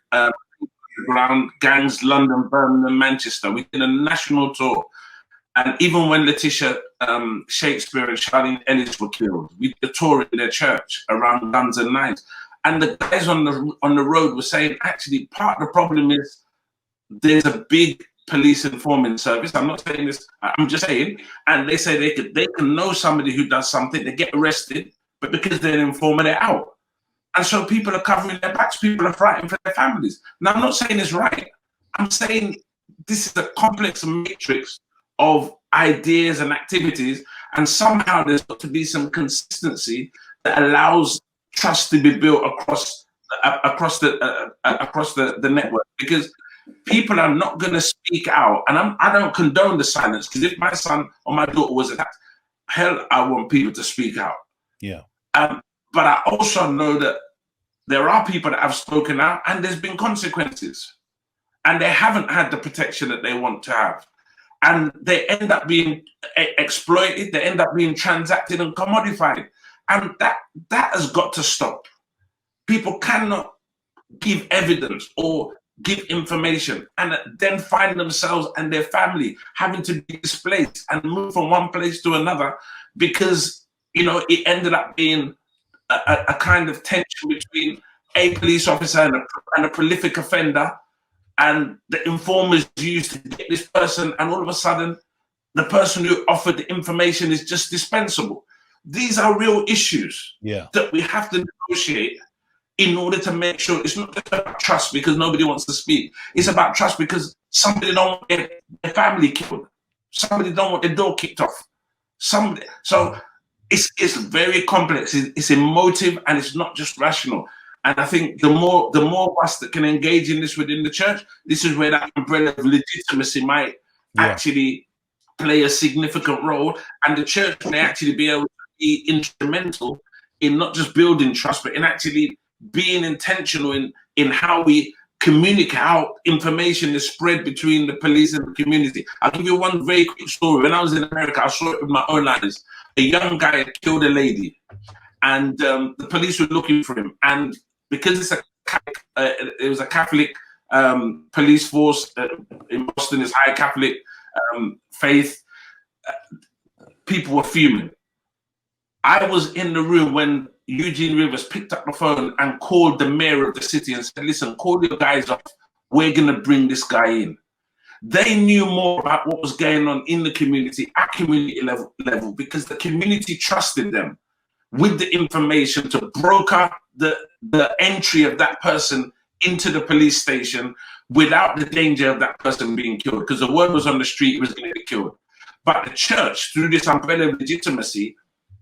Speaker 2: ground gangs, London, Birmingham, Manchester. We did a national tour. And even when Letitia Shakespeare and Charlene Ellis were killed, we did a tour in their church around guns and knives. And the guys on the road were saying, actually, part of the problem is there's a big police informant service. I'm not saying this, I'm just saying. And they say they can know somebody who does something, they get arrested, but because they're an informant, they're out. And so people are covering their backs, people are frightened for their families. Now, I'm not saying it's right. I'm saying this is a complex matrix of ideas and activities, and somehow there's got to be some consistency that allows trust to be built across the network, because people are not going to speak out. And I don't condone the silence, because if my son or my daughter was attacked, hell, I want people to speak out.
Speaker 1: Yeah.
Speaker 2: But I also know that there are people that have spoken out and there's been consequences, and they haven't had the protection that they want to have. And they end up being exploited, they end up being transacted and commodified. And that has got to stop. People cannot give evidence or give information and then find themselves and their family having to be displaced and move from one place to another, because, you know, it ended up being a kind of tension between a police officer and a prolific offender, and the informers used to get this person, and all of a sudden the person who offered the information is just dispensable. These are real issues that we have to negotiate in order to make sure it's not just about trust because nobody wants to speak. It's about trust because somebody don't want their family killed. Somebody don't want their door kicked off. So it's very complex. It's emotive and it's not just rational. And I think the more of us that can engage in this within the church, this is where that umbrella of legitimacy might actually play a significant role, and the church may actually be able to be instrumental in not just building trust, but in actually being intentional in how we communicate, how information is spread between the police and the community. I'll give you one very quick story. When I was in America, I saw it with my own eyes. A young guy had killed a lady, and the police were looking for him. And because it was a Catholic police force in Boston, is high Catholic faith, people were fuming. I was in the room when Eugene Rivers picked up the phone and called the mayor of the city and said, listen, call your guys off. We're going to bring this guy in. They knew more about what was going on in the community at community level because the community trusted them with the information to broker the entry of that person into the police station without the danger of that person being killed, because the word was on the street he was going to be killed. But the church, through this umbrella of legitimacy,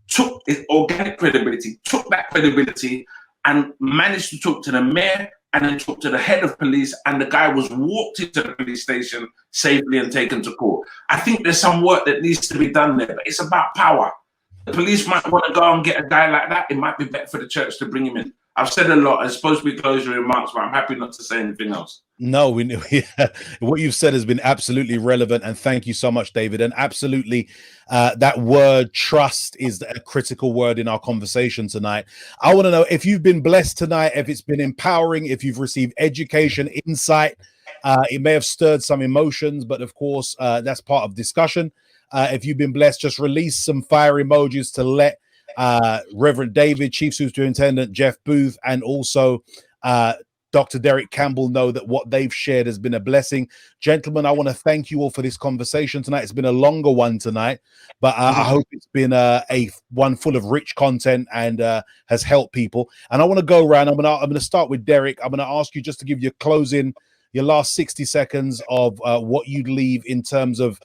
Speaker 2: took its organic credibility, took that credibility and managed to talk to the mayor and then talk to the head of police, and the guy was walked into the police station safely and taken to court. I think there's some work that needs to be done there, but it's about power. The police might want to go and get a guy like that. It might be better for the church to bring him in. I've said a lot. It's supposed to be closure remarks, but I'm happy not to say anything else.
Speaker 1: No, what you've said has been absolutely relevant, and thank you so much, David. And absolutely, that word trust is a critical word in our conversation tonight. I want to know if you've been blessed tonight, if it's been empowering, if you've received education, insight. It may have stirred some emotions, but of course, that's part of discussion. If you've been blessed, just release some fire emojis to let Reverend David, Chief Superintendent Jeff Booth, and also Dr. Derek Campbell know that what they've shared has been a blessing. Gentlemen, I want to thank you all for this conversation tonight. It's been a longer one tonight, but I hope it's been a one full of rich content and has helped people. And I want to go around. I'm going to start with Derek. I'm going to ask you just to give your last 60 seconds of what you'd leave in terms of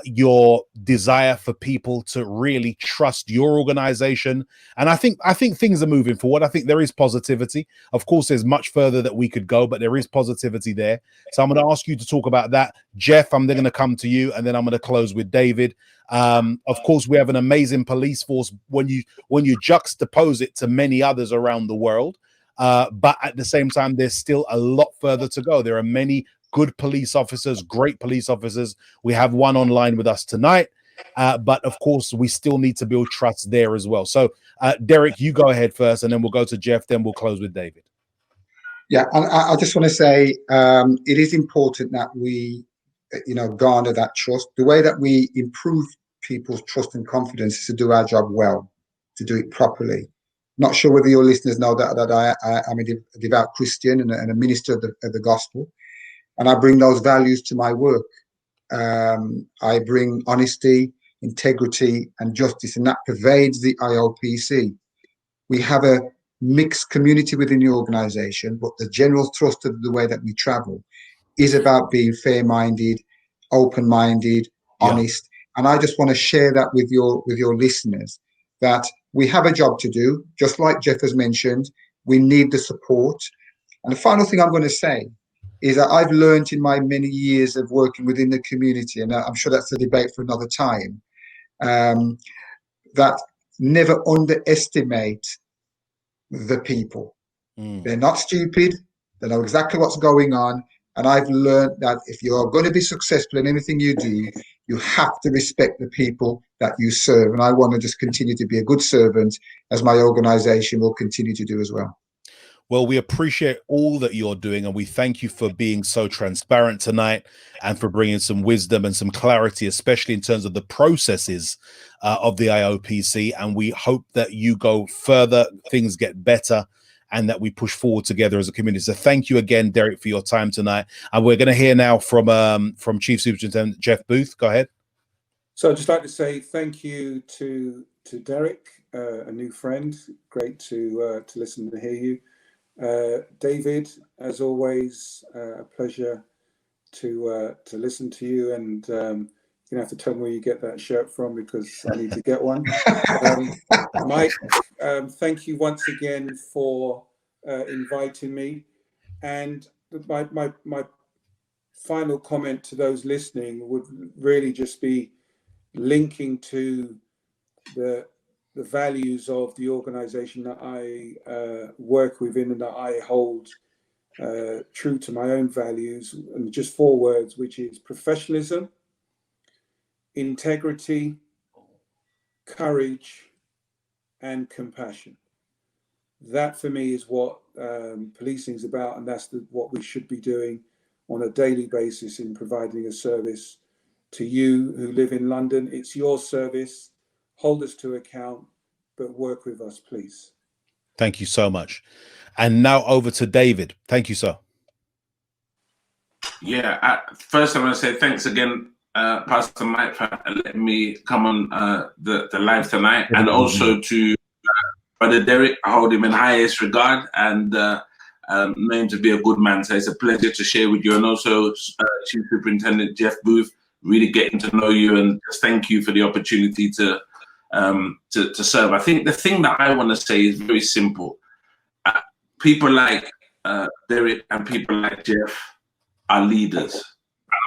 Speaker 1: your desire for people to really trust your organization. And I think things are moving forward. I think there is positivity. Of course, there's much further that we could go, but there is positivity there. So I'm going to ask you to talk about that. Jeff, I'm then going to come to you, and then I'm going to close with David. Of course, we have an amazing police force when you juxtapose it to many others around the world. But at the same time, there's still a lot further to go. There are many good police officers, great police officers. We have one online with us tonight. But of course, we still need to build trust there as well. So, Derek, you go ahead first, and then we'll go to Jeff, then we'll close with David.
Speaker 4: Yeah, I just want to say it is important that we, garner that trust. The way that we improve people's trust and confidence is to do our job well, to do it properly. Not sure whether your listeners know that I'm a devout Christian and a minister of the gospel. And I bring those values to my work. I bring honesty, integrity, and justice, and that pervades the IOPC. We have a mixed community within the organization, but the general thrust of the way that we travel is about being fair-minded, open-minded, honest. And I just want to share that with your listeners, that we have a job to do. Just like Jeff has mentioned, we need the support. And the final thing I'm going to say is that I've learned in my many years of working within the community, and I'm sure that's a debate for another time, that never underestimate the people. They're not stupid. They know exactly what's going on. And I've learned that if you're going to be successful in anything you do, you have to respect the people that you serve. And I want to just continue to be a good servant, as my organization will continue to do as well.
Speaker 1: Well, we appreciate all that you're doing, and we thank you for being so transparent tonight and for bringing some wisdom and some clarity, especially in terms of the processes of the IOPC. And we hope that you go further, things get better, and that we push forward together as a community. So thank you again, Derek, for your time tonight. And we're going to hear now from Chief Superintendent Jeff Booth. Go ahead.
Speaker 3: So I'd just like to say thank you to Derek, a new friend. Great to listen and hear you. David, as always, a pleasure to listen to you, and you're gonna have to tell me where you get that shirt from, because I need to get one. Mike, thank you once again for inviting me. And my final comment to those listening would really just be linking to the values of the organization that I work within and that I hold true to my own values, and just 4 words, which is professionalism, integrity, courage, and compassion. That for me is what policing is about, and that's what we should be doing on a daily basis in providing a service to you who live in London. It's your service. Hold us to account, but work with us, please.
Speaker 1: Thank you so much. And now over to David. Thank you, sir.
Speaker 2: Yeah, first I want to say thanks again, Pastor Mike, for letting me come on the live tonight, and also to Brother Derek. I hold him in highest regard, and know him to be a good man. So it's a pleasure to share with you, and also Chief Superintendent Jeff Booth. Really getting to know you, and just thank you for the opportunity to serve. I think the thing that I want to say is very simple. People like Derek and people like Jeff are leaders, and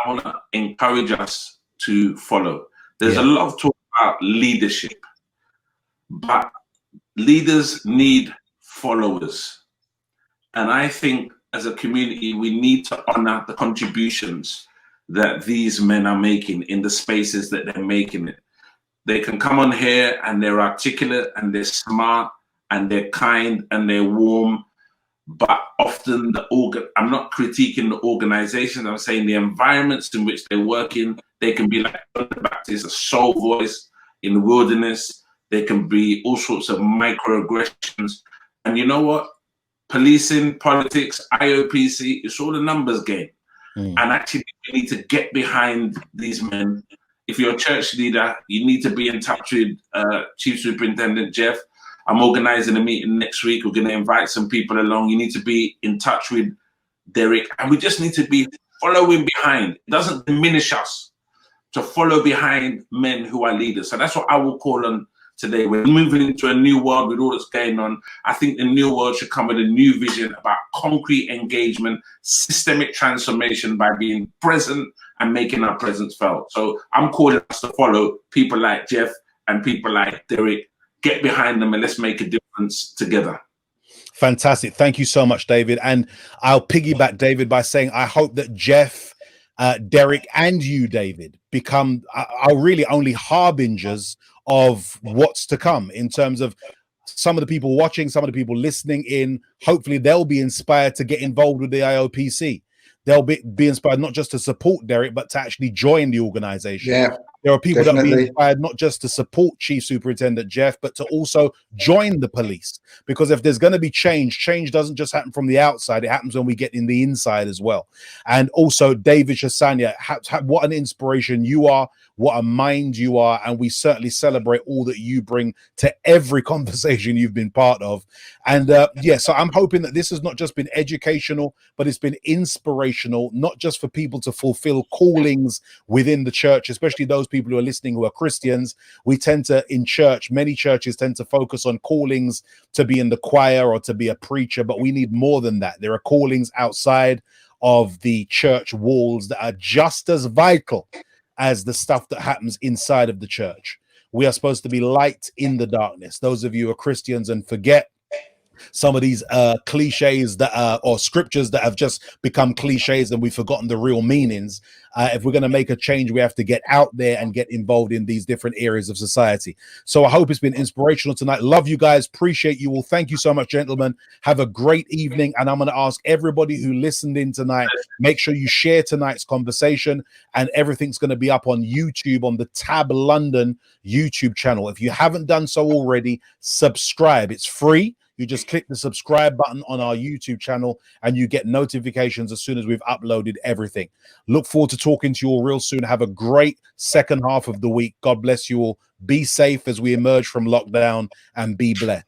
Speaker 2: I want to encourage us to follow. There's a lot of talk about leadership, but leaders need followers. And I think as a community, we need to honor the contributions that these men are making in the spaces that they're making it. They can come on here and they're articulate and they're smart and they're kind and they're warm, but often I'm not critiquing the organization. I'm saying the environments in which they're working, they can be like John the Baptist, a soul voice in the wilderness. There can be all sorts of microaggressions. And you know what? Policing, politics, IOPC, it's all a numbers game. And actually, we need to get behind these men. If you're a church leader, you need to be in touch with Chief Superintendent Jeff. I'm organizing a meeting next week. We're going to invite some people along. You need to be in touch with Derek. And we just need to be following behind. It doesn't diminish us to follow behind men who are leaders. So that's what I will call on today. We're moving into a new world with all that's going on. I think the new world should come with a new vision about concrete engagement, systemic transformation by being present and making our presence felt. So I'm calling us to follow people like Jeff and people like Derek. Get behind them and let's make a difference together.
Speaker 1: Fantastic. Thank you so much, David. And I'll piggyback David by saying I hope that Jeff, Derek, and you, David, become are really only harbingers of what's to come in terms of some of the people watching, some of the people listening in. Hopefully they'll be inspired to get involved with the IOPC. They'll be inspired not just to support Derek, but to actually join the organization. Yeah. There are people that will be inspired not just to support Chief Superintendent Jeff, but to also join the police. Because if there's going to be change, change doesn't just happen from the outside. It happens when we get in the inside as well. And also, David Chasanya, what an inspiration you are, what a mind you are. And we certainly celebrate all that you bring to every conversation you've been part of. And yeah, so I'm hoping that this has not just been educational, but it's been inspirational, not just for people to fulfill callings within the church, especially those people who are listening who are Christians. We tend to, in church, many churches tend to focus on callings to be in the choir or to be a preacher, but we need more than that. There are callings outside of the church walls that are just as vital as the stuff that happens inside of the church. We are supposed to be light in the darkness. Those of you who are Christians and forget some of these cliches that are, or scriptures that have just become cliches and we've forgotten the real meanings. If we're going to make a change, we have to get out there and get involved in these different areas of society. So I hope it's been inspirational tonight. Love you guys. Appreciate you all. Thank you so much, gentlemen. Have a great evening. And I'm going to ask everybody who listened in tonight, make sure you share tonight's conversation, and everything's going to be up on YouTube on the Tab London YouTube channel. If you haven't done so already, subscribe. It's free. You just click the subscribe button on our YouTube channel and you get notifications as soon as we've uploaded everything. Look forward to talking to you all real soon. Have a great second half of the week. God bless you all. Be safe as we emerge from lockdown and be blessed.